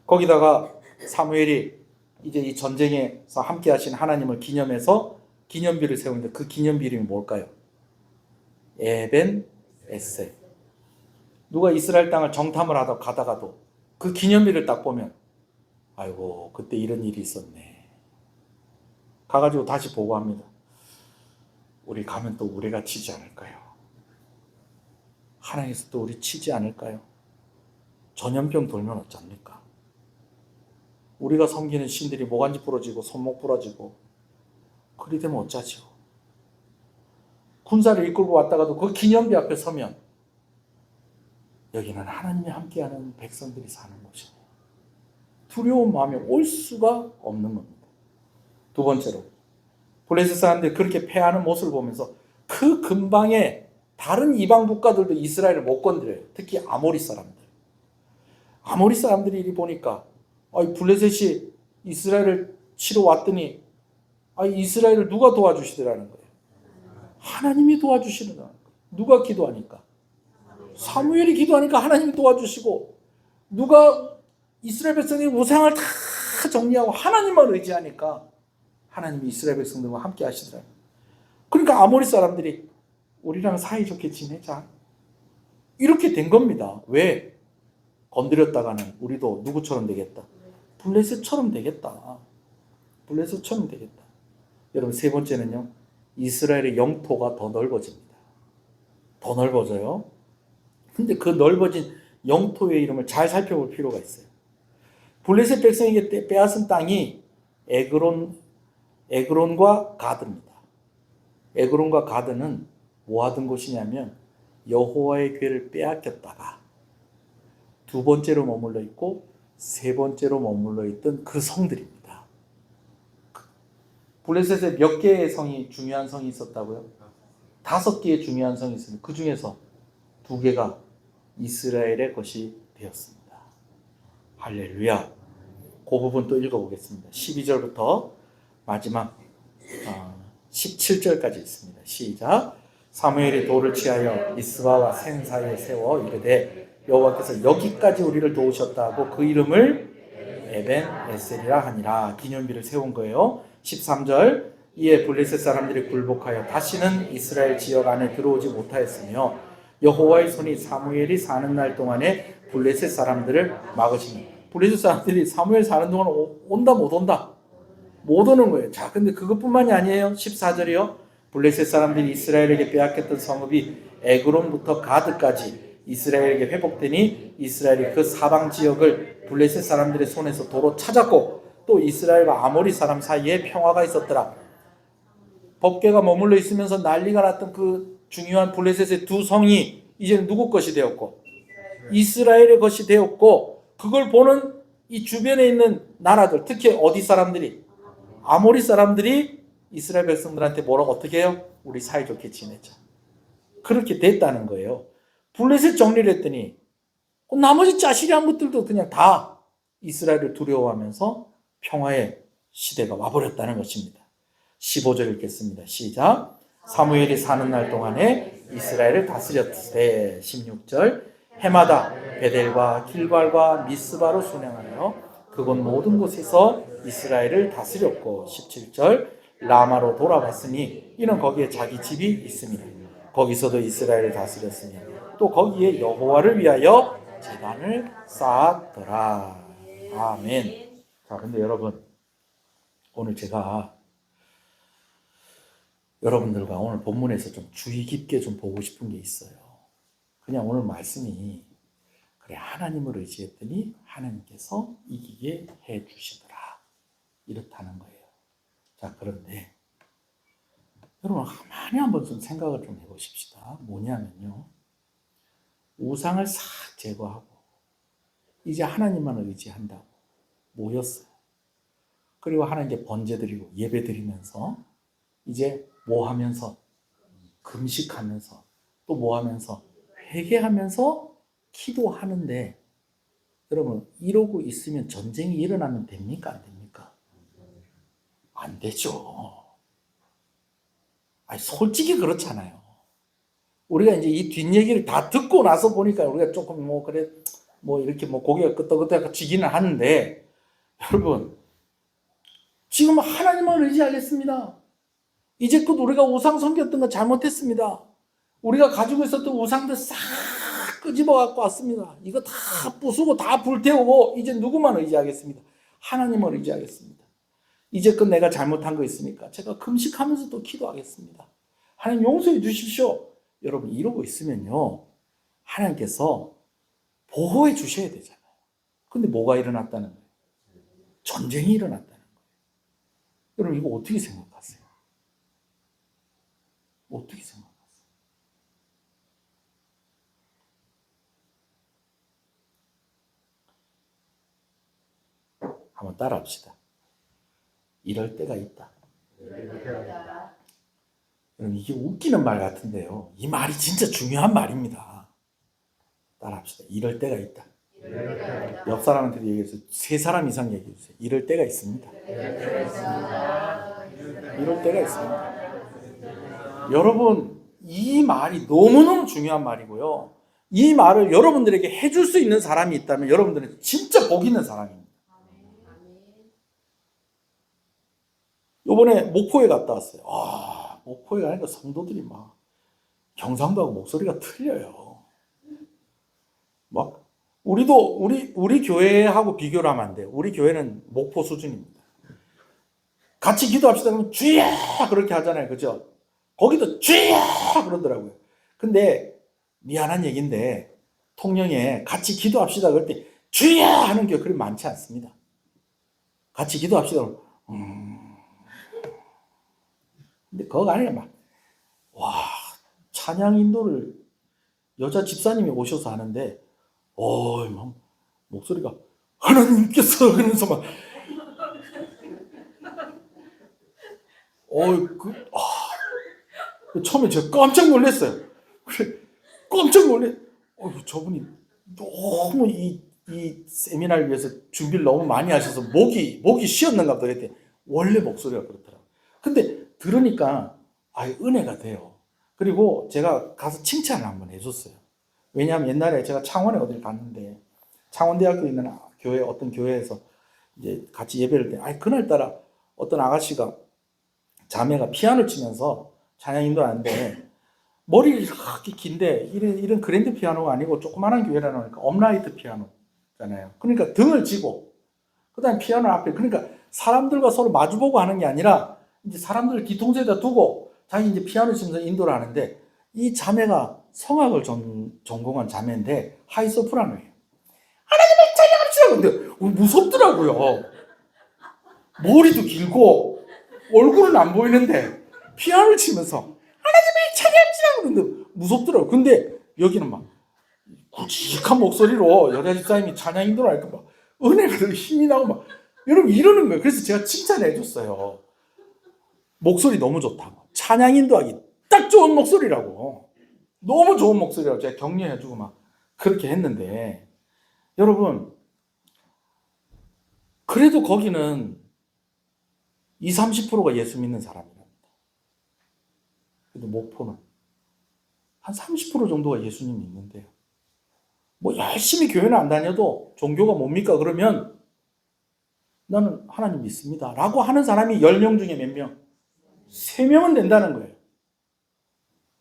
S1: 거기다가 사무엘이 이제 이 전쟁에서 함께 하신 하나님을 기념해서 기념비를 세우는데 그 기념비 이름이 뭘까요? 에벤 에셀. 누가 이스라엘 땅을 정탐을 하다 가다가도 그 기념비를 딱 보면 아이고 그때 이런 일이 있었네. 가가지고 다시 보고합니다. 우리 가면 또 우레가 치지 않을까요? 하나님께서 또 우리 치지 않을까요? 전염병 돌면 어쩝니까? 우리가 섬기는 신들이 모간지 부러지고 손목 부러지고 그리 되면 어쩌지요? 군사를 이끌고 왔다가도 그 기념비 앞에 서면 여기는 하나님이 함께하는 백성들이 사는 곳이에요. 두려운 마음이 올 수가 없는 겁니다. 두 번째로 블레셋 사람들이 그렇게 패하는 모습을 보면서 그 근방에 다른 이방 국가들도 이스라엘을 못 건드려요. 특히 아모리 사람들. 아모리 사람들이 이리 보니까 블레셋이 이스라엘을 치러 왔더니 이스라엘을 누가 도와주시더라는 거예요. 하나님이 도와주시는 거예요. 누가 기도하니까? 사무엘이 기도하니까 하나님이 도와주시고 누가 이스라엘 백성이 우상을 다 정리하고 하나님만 의지하니까 하나님이 이스라엘 백성들과 함께 하시더라고요. 그러니까 아모리 사람들이 우리랑 사이좋게 지내자 이렇게 된 겁니다. 왜? 건드렸다가는 우리도 누구처럼 되겠다? 블레셋처럼 되겠다. 블레셋처럼 되겠다. 여러분 세 번째는요. 이스라엘의 영토가 더 넓어집니다. 더 넓어져요. 근데 그 넓어진 영토의 이름을 잘 살펴볼 필요가 있어요. 블레셋 백성에게 빼앗은 땅이 에그론과 가드입니다. 에그론과 가드는 뭐 하던 곳이냐면 여호와의 궤를 빼앗겼다가 두 번째로 머물러 있고 세 번째로 머물러 있던 그 성들입니다. 블레셋에 몇 개의 성이 중요한 성이 있었다고요? 5개의 중요한 성이 있습니다. 그 중에서 2개가 이스라엘의 것이 되었습니다. 할렐루야. 그 부분 또 읽어보겠습니다. 12절부터 마지막 17절까지 있습니다. 시작. 사무엘이 돌을 취하여 미스바와 센 사이에 세워 이르되 여호와께서 여기까지 우리를 도우셨다고 그 이름을 에벤 에셀이라 하니라. 기념비를 세운 거예요. 13절. 이에 블레셋 사람들이 굴복하여 다시는 이스라엘 지역 안에 들어오지 못하였으며 여호와의 손이 사무엘이 사는 날 동안에 블레셋 사람들을 막으시니 블레셋 사람들이 사무엘 사는 동안 온다 못 온다? 못 오는 거예요. 자, 근데 그것뿐만이 아니에요. 14절이요. 블레셋 사람들이 이스라엘에게 빼앗겼던 성읍이 에그론부터 가드까지 이스라엘에게 회복되니 이스라엘이 그 사방 지역을 블레셋 사람들의 손에서 도로 찾았고 또 이스라엘과 아모리 사람 사이에 평화가 있었더라. 법궤가 머물러 있으면서 난리가 났던 그 중요한 블레셋의 2성이 이제는 누구 것이 되었고 이스라엘의 것이 되었고 그걸 보는 이 주변에 있는 나라들 특히 어디 사람들이 아모리 사람들이 이스라엘 백성들한테 뭐라고 어떻게 해요? 우리 사이좋게 지내자. 그렇게 됐다는 거예요. 블레셋 정리를 했더니 나머지 짜시리한 것들도 그냥 다 이스라엘을 두려워하면서 평화의 시대가 와버렸다는 것입니다. 15절 읽겠습니다. 시작. 사무엘이 사는 날 동안에 이스라엘을 다스렸으되 16절. 해마다 베델과 길갈과 미스바로 순행하여 그곳 모든 곳에서 이스라엘을 다스렸고 17절. 라마로 돌아왔으니 이는 거기에 자기 집이 있습니다. 거기서도 이스라엘을 다스렸으니 또 거기에 여호와를 위하여 제단을 쌓았더라. 아멘. 자, 근데 여러분 오늘 제가 여러분들과 오늘 본문에서 좀 주의 깊게 좀 보고 싶은 게 있어요. 그냥 오늘 말씀이 그래 하나님을 의지했더니 하나님께서 이기게 해주시더라. 이렇다는 거예요. 자, 그런데 여러분 가만히 한번 좀 생각을 좀 해보십시다. 뭐냐면요, 우상을 싹 제거하고 이제 하나님만 의지한다고 모였어요. 그리고 하나님께 번제드리고 예배드리면서 이제 뭐 하면서 금식하면서 또 뭐 하면서 회개하면서 기도하는데, 여러분 이러고 있으면 전쟁이 일어나면 됩니까? 안 됩니까? 안 되죠. 아니, 솔직히 그렇잖아요. 우리가 이제 이 뒷얘기를 다 듣고 나서 보니까 우리가 조금 뭐 그래 뭐 이렇게 뭐 고개가 끄덕끄덕지기는 하는데, 여러분 지금 하나님을 의지하겠습니다. 이제껏 우리가 우상 섬겼던 거 잘못했습니다. 우리가 가지고 있었던 우상들 싹 끄집어 갖고 왔습니다. 이거 다 부수고 다 불태우고 이제 누구만 의지하겠습니다. 하나님을 의지하겠습니다. 이제껏 내가 잘못한 거 있으니까 제가 금식하면서 또 기도하겠습니다. 하나님 용서해 주십시오. 여러분 이러고 있으면요, 하나님께서 보호해 주셔야 되잖아요. 근데 뭐가 일어났다는 거예요? 전쟁이 일어났다는 거예요. 여러분 이거 어떻게 생각하세요? 어떻게 생각하세요? 한번 따라합시다. 이럴 때가 있다. 여러분 이게 웃기는 말 같은데요, 이 말이 진짜 중요한 말입니다. 따라합시다. 이럴 때가 있다. 옆 사람한테 얘기해서 3사람 이상 얘기해 주세요. 이럴 때가 있습니다. 이럴 때가 있습니다. 여러분 이 말이 너무너무 중요한 말이고요. 이 말을 여러분들에게 해줄 수 있는 사람이 있다면 여러분들은 진짜 복 있는 사람입니다. 요번에 목포에 갔다 왔어요. 목포에 가니까 성도들이 막 경상도하고 목소리가 틀려요. 막 우리 교회하고 비교를 하면 안 돼요. 우리 교회는 목포 수준입니다. 같이 기도합시다 그러면 주야 그렇게 하잖아요. 그죠? 거기도 주야 그러더라고요. 근데 미안한 얘기인데 통영에 같이 기도합시다 그럴 때 주야 하는 교회 그리 많지 않습니다. 같이 기도합시다 그러면 근데 그거 아니라 찬양 인도를 여자 집사님이 오셔서 하는데 막 목소리가 하나님께서 그러면서 막 처음에 제가 깜짝 놀랐어요. 깜짝 놀래. 저분이 너무 이 세미나를 위해서 준비를 너무 많이 하셔서 목이 쉬었는가 보다 그랬더니 원래 목소리가 그렇더라고요. 근데 들으니까 은혜가 돼요. 그리고 제가 가서 칭찬을 한번 해줬어요. 왜냐하면 옛날에 제가 창원에 어딜 갔는데 창원대학교에 있는 어떤 교회에서 이제 같이 예배를 때 그날따라 어떤 아가씨가 자매가 피아노 치면서 찬양 인도하는데 머리가 이렇게 긴데 이런 그랜드 피아노가 아니고 조그만한 교회라 놓으니까 업라이트 피아노잖아요. 그러니까 등을 지고 그다음 피아노 앞에, 그러니까 사람들과 서로 마주보고 하는 게 아니라 이제 사람들을 뒤통수에다 두고 자기 이제 피아노 치면서 인도를 하는데, 이 자매가 성악을 전공한 자매인데 하이소프라노예요. 하나님을 찬양합시다. 근데 무섭더라고요. 머리도 길고 얼굴은 안 보이는데 피아노를 치면서 하나님을 찬양합시다 그러는데 무섭더라고요. 근데 여기는 막 굵직한 목소리로 여자 집사님이 찬양 인도를 하니까 막 은혜가 힘이 나고 막 여러분 이러는 거예요. 그래서 제가 칭찬해 줬어요. 목소리 너무 좋다고. 찬양 인도하기 딱 좋은 목소리라고. 너무 좋은 목소리라고 제가 격려해 주고 막 그렇게 했는데, 여러분 그래도 거기는 20-30%가 예수 믿는 사람이랍니다. 근데 목포는 한 30% 정도가 예수님 믿는데요. 뭐 열심히 교회는 안 다녀도 종교가 뭡니까? 그러면 나는 하나님 믿습니다 라고 하는 사람이 10명 중에 몇 명? 3명은 된다는 거예요.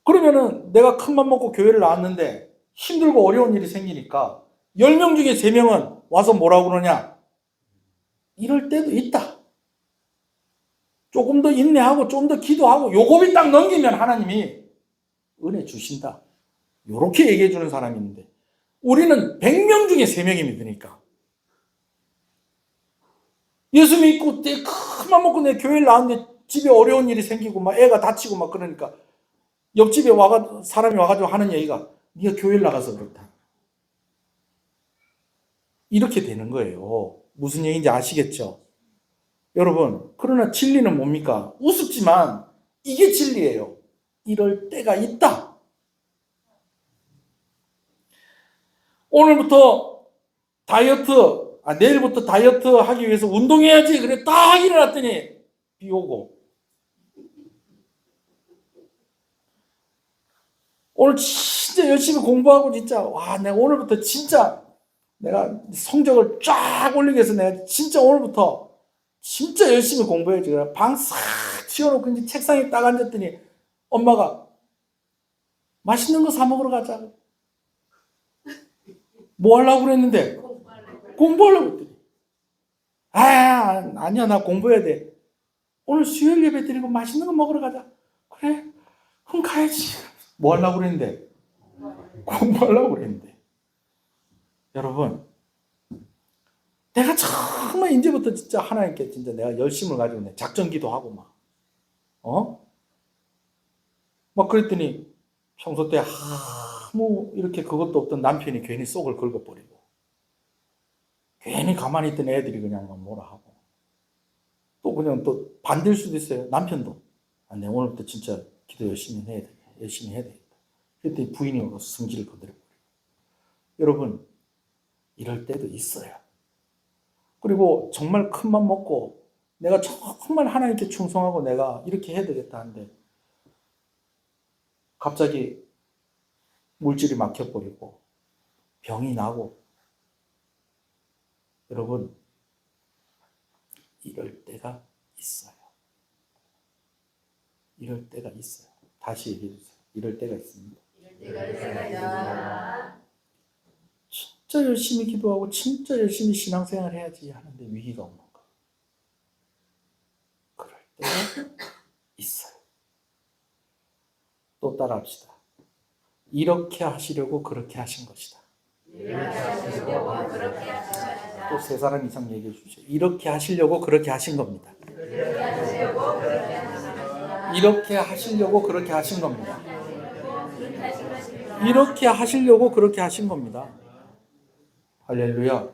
S1: 그러면은 내가 큰맘 먹고 교회를 나왔는데 힘들고 어려운 일이 생기니까 10명 중에 3명은 와서 뭐라고 그러냐? 이럴 때도 있다. 조금 더 인내하고 좀 더 기도하고 요겁이 딱 넘기면 하나님이 은혜 주신다. 요렇게 얘기해 주는 사람이 있는데, 우리는 100명 중에 3명이 믿으니까 예수 믿고 큰맘 먹고 내 교회를 나왔는데 집에 어려운 일이 생기고 막 애가 다치고 막 그러니까 옆집에 사람이 와가지고 하는 얘기가 네가 교회를 나가서 그렇다. 이렇게 되는 거예요. 무슨 얘기인지 아시겠죠? 여러분, 그러나 진리는 뭡니까? 우습지만 이게 진리예요. 이럴 때가 있다. 오늘부터 내일부터 다이어트 하기 위해서 운동해야지. 그래, 딱 일어났더니 비 오고. 오늘 진짜 열심히 공부하고 진짜, 내가 오늘부터 진짜 내가 성적을 쫙 올리기 위해서 내가 진짜 오늘부터 진짜 열심히 공부해야지. 방 싹 치워놓고 이제 책상에 딱 앉았더니 엄마가 맛있는 거 사 먹으러 가자. 뭐 하려고 그랬는데? 공부하려고 했더니. 아니야, 나 공부해야 돼. 오늘 수요일 예배 드리고 맛있는 거 먹으러 가자. 그래, 그럼 가야지. 뭐 하려고 그랬는데? 공부하려고 그랬는데. 여러분, 내가 정말 이제부터 진짜 하나님께 진짜 내가 열심을 가지고 작전기도 하고 막 그랬더니 평소 때 이렇게 그것도 없던 남편이 괜히 속을 긁어버리고 괜히 가만히 있던 애들이 그냥 막 뭐라 하고 또 그냥 또 반대일 수도 있어요. 남편도 내 오늘부터 진짜 기도 열심히 해야 되겠다. 그랬더니 부인이 와서 성질을 건드려버리고. 여러분, 이럴 때도 있어요. 그리고 정말 큰맘 먹고 내가 정말 하나님께 충성하고 내가 이렇게 해야 되겠다 하는데 갑자기 물질이 막혀버리고 병이 나고. 여러분, 이럴 때가 있어요. 이럴 때가 있어요. 다시 얘기해 주세요. 이럴 때가 있습니다. 진짜 열심히 기도하고 진짜 열심히 신앙생활 해야지 하는데 위기가 오는 거. 그럴 때가 있어요. 또 따라합시다. 이렇게 하시려고 그렇게 하신 것이다. 또 세 사람 이상 얘기해 주시죠. 이렇게 하시려고 그렇게 하신 겁니다. 이렇게 하시려고 그렇게 하신 겁니다. 이렇게 하시려고 그렇게 하신 겁니다. 할렐루야.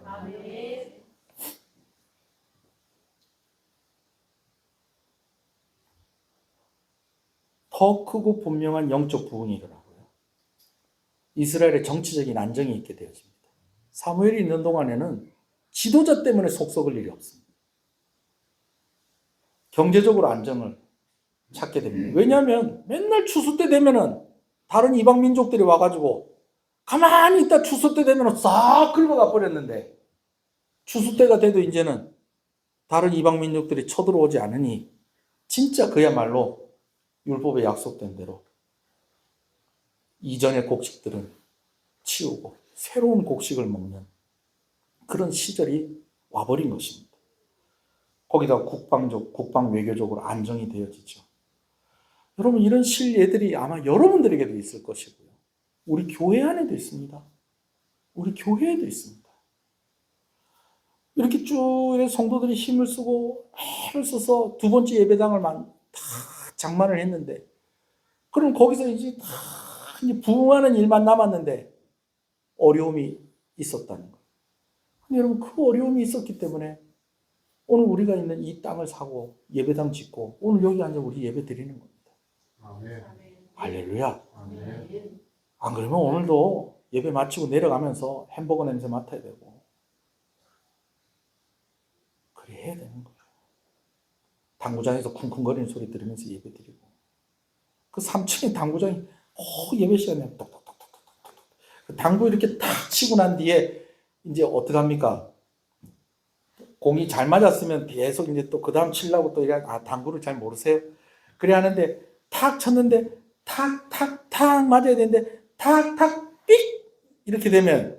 S1: 더 크고 분명한 영적 부흥이 일어나고요. 이스라엘의 정치적인 안정이 있게 되어집니다. 사무엘이 있는 동안에는 지도자 때문에 속 썩을 일이 없습니다. 경제적으로 안정을 찾게 됩니다. 왜냐하면 맨날 추수 때 되면은 다른 이방 민족들이 와가지고 가만히 있다 추수 때 되면은 싹 긁어가 버렸는데 추수 때가 돼도 이제는 다른 이방 민족들이 쳐들어오지 않으니 진짜 그야말로 율법에 약속된 대로 이전의 곡식들은 치우고 새로운 곡식을 먹는 그런 시절이 와버린 것입니다. 거기다 국방 외교적으로 안정이 되어지죠. 여러분, 이런 실예들이 아마 여러분들에게도 있을 것이고요. 우리 교회 안에도 있습니다. 우리 교회에도 있습니다. 이렇게 쭉 성도들이 힘을 쓰고 애를 써서 두 번째 예배당을 다 장만을 했는데 그럼 거기서 이제 부흥하는 일만 남았는데 어려움이 있었다는 거예요. 근데 여러분, 그 어려움이 있었기 때문에 오늘 우리가 있는 이 땅을 사고 예배당 짓고 오늘 여기 앉아 우리 예배 드리는 겁니다. 아멘. 할렐루야. 아멘. 안 그러면 오늘도 예배 마치고 내려가면서 햄버거 냄새 맡아야 되고 그래 해야 되는 거예요. 당구장에서 쿵쿵거리는 소리 들으면서 예배 드리고 그 3층에 당구장이 예배 시간에 똑똑똑똑똑똑 그 당구 이렇게 탁 치고 난 뒤에 이제 어떡합니까? 공이 잘 맞았으면 계속 이제 또 그 다음 치려고 또 당구를 잘 모르세요? 그래 하는데 탁 쳤는데 탁탁탁 맞아야 되는데 탁탁 삑 이렇게 되면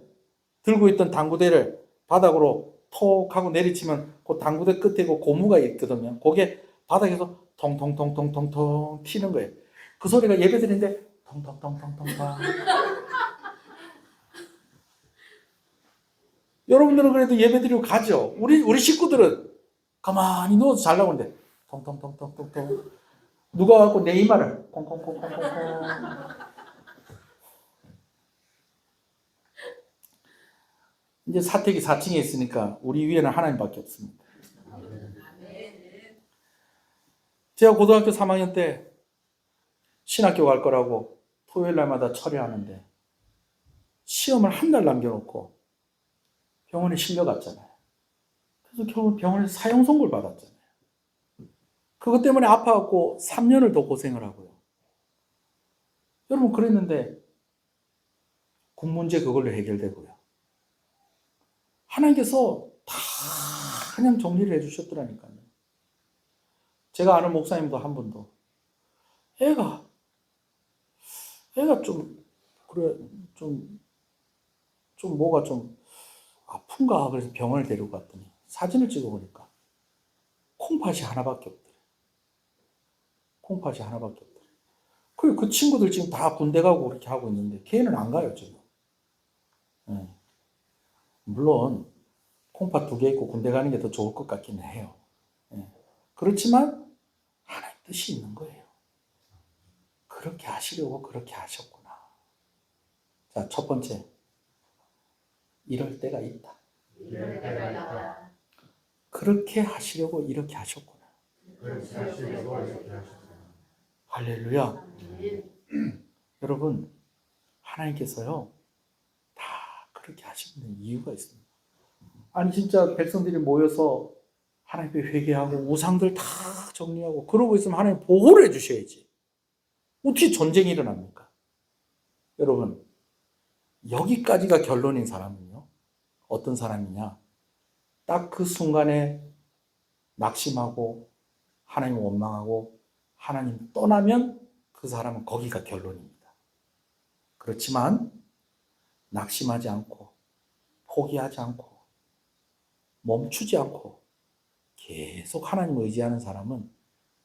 S1: 들고 있던 당구대를 바닥으로 톡 하고 내리치면 그 당구대 끝에 그 고무가 있거든요. 그게 바닥에서 통통통통통통 튀는 거예요. 그 소리가 예배 드리는데 통통통통통통. 여러분들은 그래도 예배 드리고 가죠. 우리 식구들은 가만히 누워서 자려고 하는데 통통통통통통. 누가 갖고 내 이마를 콩콩콩콩콩콩. 이제 사택이 4층에 있으니까 우리 위에는 하나님밖에 없습니다. 제가 고등학교 3학년 때 신학교 갈 거라고 토요일 날마다 철회하는데 시험을 한 달 남겨놓고 병원에 실려갔잖아요. 그래서 결국 병원에서 사형 선고를 받았잖아요. 그것 때문에 아파갖고 3년을 더 고생을 하고요. 여러분 그랬는데 군 문제 그걸로 해결되고요. 하나님께서 다 그냥 정리를 해주셨더라니까요. 제가 아는 목사님도 한 분도 애가 좀 그래 좀 뭐가 좀 아픈가 그래서 병원을 데리고 갔더니 사진을 찍어보니까 콩팥이 하나밖에 없더래. 콩팥이 하나밖에 없더래. 그리고 그 친구들 지금 다 군대 가고 그렇게 하고 있는데 걔는 안 가요 지금. 네. 물론 콩팥 2개 있고 군대 가는 게 더 좋을 것 같기는 해요. 네. 그렇지만 하나의 뜻이 있는 거예요. 그렇게 하시려고 그렇게 하셨구나. 자, 첫 번째. 이럴 때가 있다. 그렇게 하시려고 이렇게 하셨구나. 할렐루야. 여러분, 하나님께서요, 다 그렇게 하시는 이유가 있습니다. 아니, 진짜 백성들이 모여서 하나님 앞에 회개하고 우상들 다 정리하고 그러고 있으면 하나님 보호를 해주셔야지. 어떻게 전쟁이 일어납니까? 여러분, 여기까지가 결론인 사람은요, 어떤 사람이냐? 딱 그 순간에 낙심하고 하나님 원망하고 하나님 떠나면 그 사람은 거기가 결론입니다. 그렇지만 낙심하지 않고 포기하지 않고 멈추지 않고 계속 하나님을 의지하는 사람은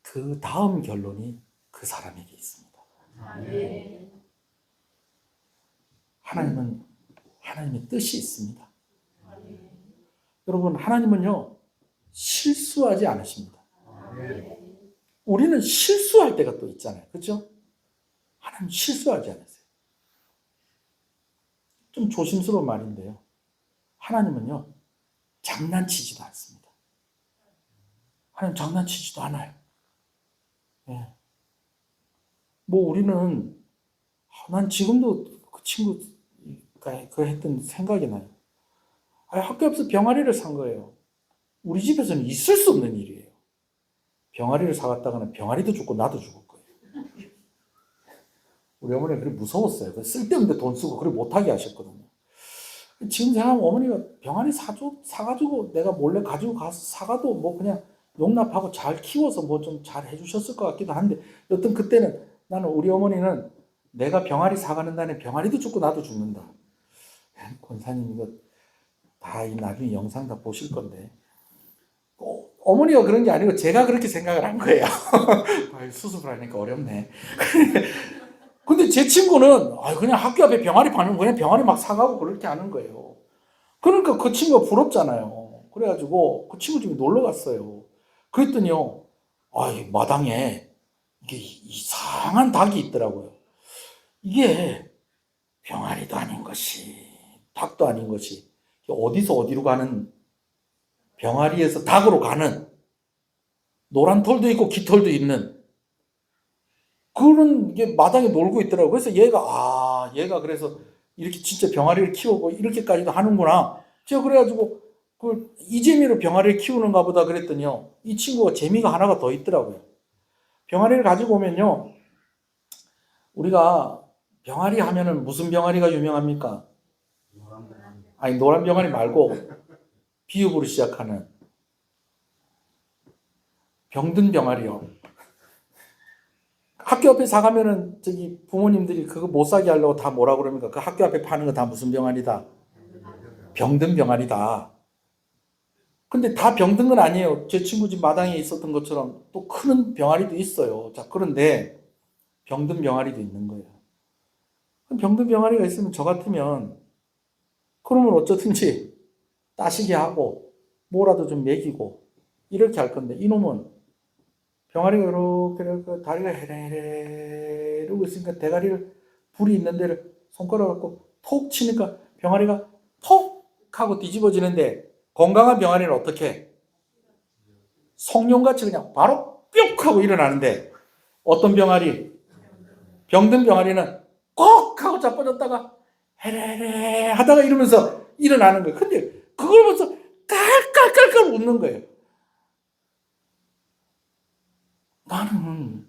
S1: 그 다음 결론이 그 사람에게 있습니다. 하나님은 하나님의 뜻이 있습니다. 여러분, 하나님은요 실수하지 않으십니다. 우리는 실수할 때가 또 있잖아요. 그렇죠? 하나님 실수하지 않으세요. 좀 조심스러운 말인데요. 하나님은요 장난치지도 않습니다. 하나님 장난치지도 않아요. 예. 뭐 우리는 난 지금도 그 친구가 그 했던 생각이 나요. 학교 앞에서 병아리를 산 거예요. 우리 집에서는 있을 수 없는 일이에요. 병아리를 사갔다가는 병아리도 죽고 나도 죽을 거예요. 우리 어머니가 그렇게 무서웠어요. 쓸데없는데 돈 쓰고 그렇게 못하게 하셨거든요. 지금 생각하면 어머니가 병아리 사가지고 내가 몰래 가지고 가서 사가도 뭐 그냥 용납하고 잘 키워서 뭐 좀 잘 해주셨을 것 같기도 한데 여튼 그때는 나는 우리 어머니는 내가 병아리 사가는 날에 병아리도 죽고 나도 죽는다. 권사님 이거 다 나중에 영상 다 보실 건데 어머니가 그런 게 아니고 제가 그렇게 생각을 한 거예요. 수습을 하니까 어렵네. 근데 제 친구는 그냥 학교 앞에 병아리 파는 그냥 병아리 막 사가고 그렇게 하는 거예요. 그러니까 그 친구가 부럽잖아요. 그래가지고 그 친구 집에 놀러 갔어요. 그랬더니요, 마당에 이게 이상한 닭이 있더라고요. 이게 병아리도 아닌 것이 닭도 아닌 것이 어디서 어디로 가는 병아리에서 닭으로 가는 노란 털도 있고 깃털도 있는 그런 게 마당에 놀고 있더라고요. 그래서 얘가 그래서 이렇게 진짜 병아리를 키우고 이렇게까지도 하는구나. 제가 그래가지고 이 재미로 병아리를 키우는가 보다 그랬더니요. 이 친구가 재미가 하나가 더 있더라고요. 병아리를 가지고 오면요. 우리가 병아리 하면은 무슨 병아리가 유명합니까? 아니 노란 병아리 말고 비읍으로 시작하는 병든 병아리요. 학교 앞에 사가면은 저기 부모님들이 그거 못 사게 하려고 다 뭐라 그럽니까? 그 학교 앞에 파는 거 다 무슨 병아리다? 병든 병아리다. 근데 다 병든 건 아니에요. 제 친구 집 마당에 있었던 것처럼 또 큰 병아리도 있어요. 자, 그런데 병든 병아리도 있는 거예요. 병든 병아리가 있으면 저 같으면 그러면 어쩌든지 따시게 하고 뭐라도 좀 먹이고 이렇게 할 건데 이놈은 병아리가 이렇게 다리가 헤레헤레 이러고 있으니까 대가리를 불이 있는 데를 손가락 갖고 톡 치니까 병아리가 톡 하고 뒤집어지는데 건강한 병아리는 어떻게? 성룡같이 그냥 바로 뿅 하고 일어나는데 어떤 병아리? 병든 병아리는 꼭 하고 자빠졌다가 헤레헤레 하다가 이러면서 일어나는 거예요. 근데 그걸 보면서 깔깔깔깔 웃는 거예요. 나는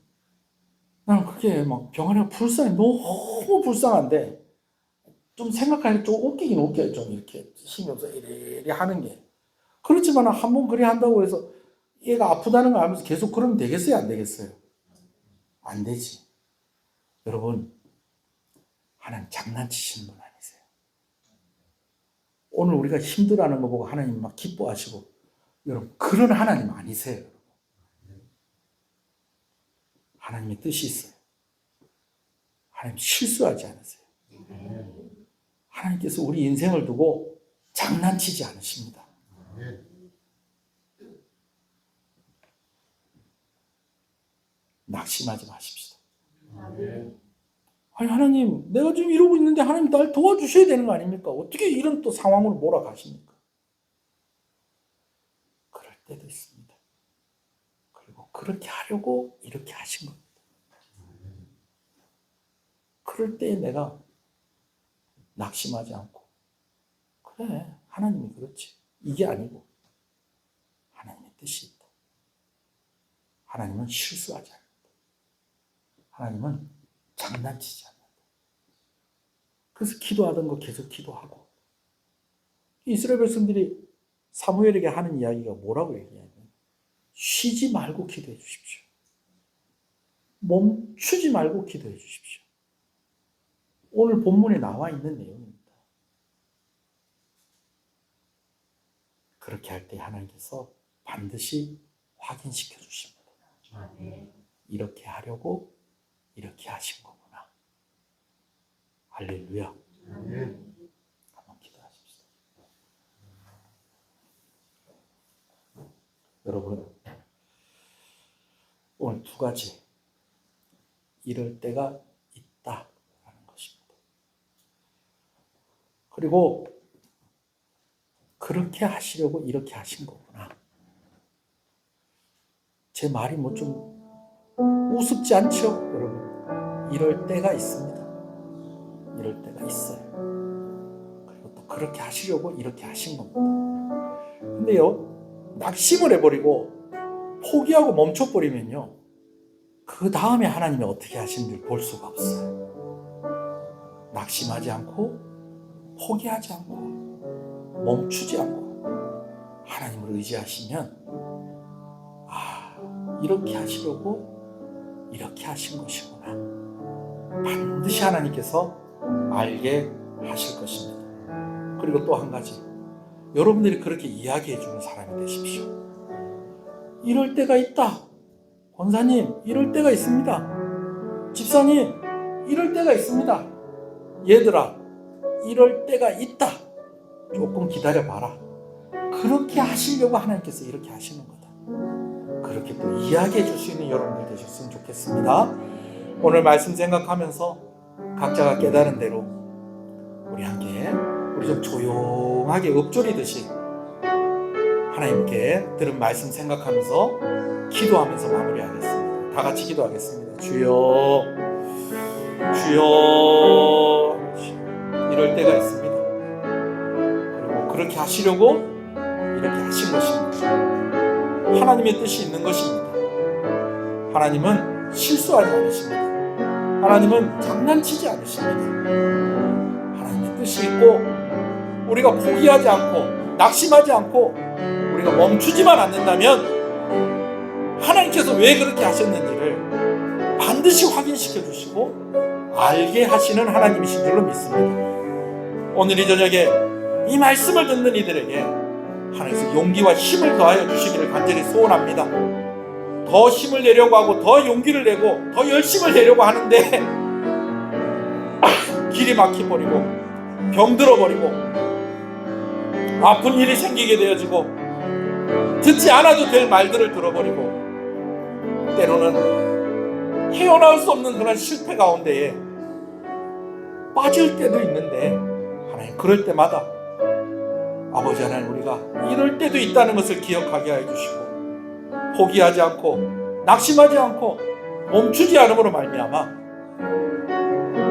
S1: 그게 막 병아리가 불쌍해. 너무 불쌍한데 좀 생각하니까 좀 웃기긴 웃겨요. 좀 이렇게 힘이 없어 이래 하는 게. 그렇지만 한 번 그래 한다고 해서 얘가 아프다는 걸 알면서 계속 그러면 되겠어요? 안 되겠어요? 안 되지. 여러분, 하나님 장난치시는 분 아니세요. 오늘 우리가 힘들어하는 거 보고 하나님 막 기뻐하시고, 여러분 그런 하나님 아니세요. 하나님의 뜻이 있어요. 하나님 실수하지 않으세요. 하나님께서 우리 인생을 두고 장난치지 않으십니다. 낙심하지 마십시오. 아니 하나님, 내가 지금 이러고 있는데 하나님 날 도와주셔야 되는 거 아닙니까? 어떻게 이런 또 상황으로 몰아가십니까? 그럴 때도 있습니다. 그리고 그렇게 하려고 이렇게 하신 겁니다. 그럴 때 내가 낙심하지 않고, 그래 하나님이 그렇지, 이게 아니고 하나님의 뜻이 있다. 하나님은 실수하지 않는다. 하나님은 장난치지 않는다. 그래서 기도하던 거 계속 기도하고, 이스라엘 백성들이 사무엘에게 하는 이야기가 뭐라고 얘기하냐면 쉬지 말고 기도해 주십시오. 멈추지 말고 기도해 주십시오. 오늘 본문에 나와 있는 내용입니다. 그렇게 할 때 하나님께서 반드시 확인시켜 주십니다. 이렇게 하려고 이렇게 하신 거구나. 할렐루야. 한번 기도하십시오. 여러분, 오늘 두 가지, 이럴 때가 있다라는 것입니다. 그리고 그렇게 하시려고 이렇게 하신 거구나. 제 말이 뭐 좀 우습지 않죠, 여러분? 이럴 때가 있습니다. 이럴 때가 있어요. 그리고 또 그렇게 하시려고 이렇게 하신 겁니다. 근데요, 낙심을 해버리고 포기하고 멈춰버리면요, 그 다음에 하나님이 어떻게 하시는지 볼 수가 없어요. 낙심하지 않고 포기하지 않고 멈추지 않고 하나님을 의지하시면, 이렇게 하시려고 이렇게 하신 것이구나. 반드시 하나님께서 알게 하실 것입니다. 그리고 또 한 가지, 여러분들이 그렇게 이야기해 주는 사람이 되십시오. 이럴 때가 있다. 권사님, 이럴 때가 있습니다. 집사님, 이럴 때가 있습니다. 얘들아, 이럴 때가 있다. 조금 기다려봐라. 그렇게 하시려고 하나님께서 이렇게 하시는 거다. 그렇게 또 이야기해 줄 수 있는 여러분들 되셨으면 좋겠습니다. 오늘 말씀 생각하면서 각자가 깨달은 대로 우리 함께, 우리 좀 조용하게 읊조리듯이 하나님께 들은 말씀 생각하면서 기도하면서 마무리하겠습니다. 다 같이 기도하겠습니다. 주여, 주여. 이럴 때가 있습니다. 그리고 그렇게 하시려고 이렇게 하신 것입니다. 하나님의 뜻이 있는 것입니다. 하나님은 실수하지 않으십니다. 하나님은 장난치지 않으십니다. 하나님의 뜻이 있고, 우리가 포기하지 않고 낙심하지 않고 우리가 멈추지만 않는다면 하나님께서 왜 그렇게 하셨는지를 반드시 확인시켜 주시고 알게 하시는 하나님이신 줄로 믿습니다. 오늘 이 저녁에 이 말씀을 듣는 이들에게 하나님께서 용기와 힘을 더하여 주시기를 간절히 소원합니다. 더 힘을 내려고 하고 더 용기를 내고 더 열심을 내려고 하는데 길이 막혀버리고 병들어버리고 아픈 일이 생기게 되어지고 듣지 않아도 될 말들을 들어버리고 때로는 헤어나올 수 없는 그런 실패 가운데에 빠질 때도 있는데, 하나님 그럴 때마다 아버지 하나님, 우리가 이럴 때도 있다는 것을 기억하게 해주시고 포기하지 않고 낙심하지 않고 멈추지 않음으로 말미암아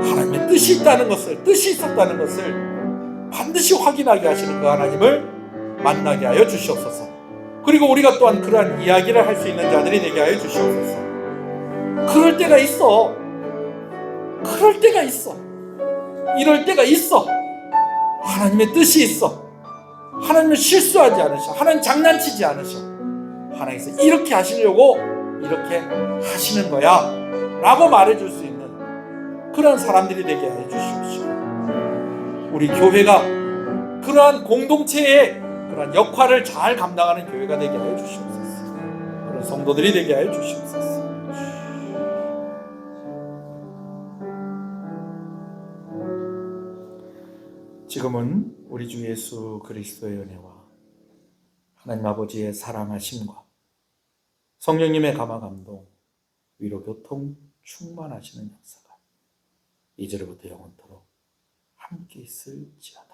S1: 하나님의 뜻이 있다는 것을, 뜻이 있었다는 것을 반드시 확인하게 하시는 그 하나님을 만나게 하여 주시옵소서. 그리고 우리가 또한 그러한 이야기를 할 수 있는 자들이 되게 하여 주시옵소서. 그럴 때가 있어. 그럴 때가 있어. 이럴 때가 있어. 하나님의 뜻이 있어. 하나님은 실수하지 않으셔. 하나님 장난치지 않으셔. 하나님께서 이렇게 하시려고 이렇게 하시는 거야 라고 말해줄 수 있는 그런 사람들이 되게 해주십시오. 우리 교회가 그러한 공동체의 그러한 역할을 잘 감당하는 교회가 되게 해주시옵소서. 그런 성도들이 되게 해주시옵소서. 지금은 우리 주 예수 그리스도의 은혜와 하나님 아버지의 사랑하심과 성령님의 감화 감동, 위로 교통 충만하시는 역사가 이제로부터 영원토록 함께 있을지어다.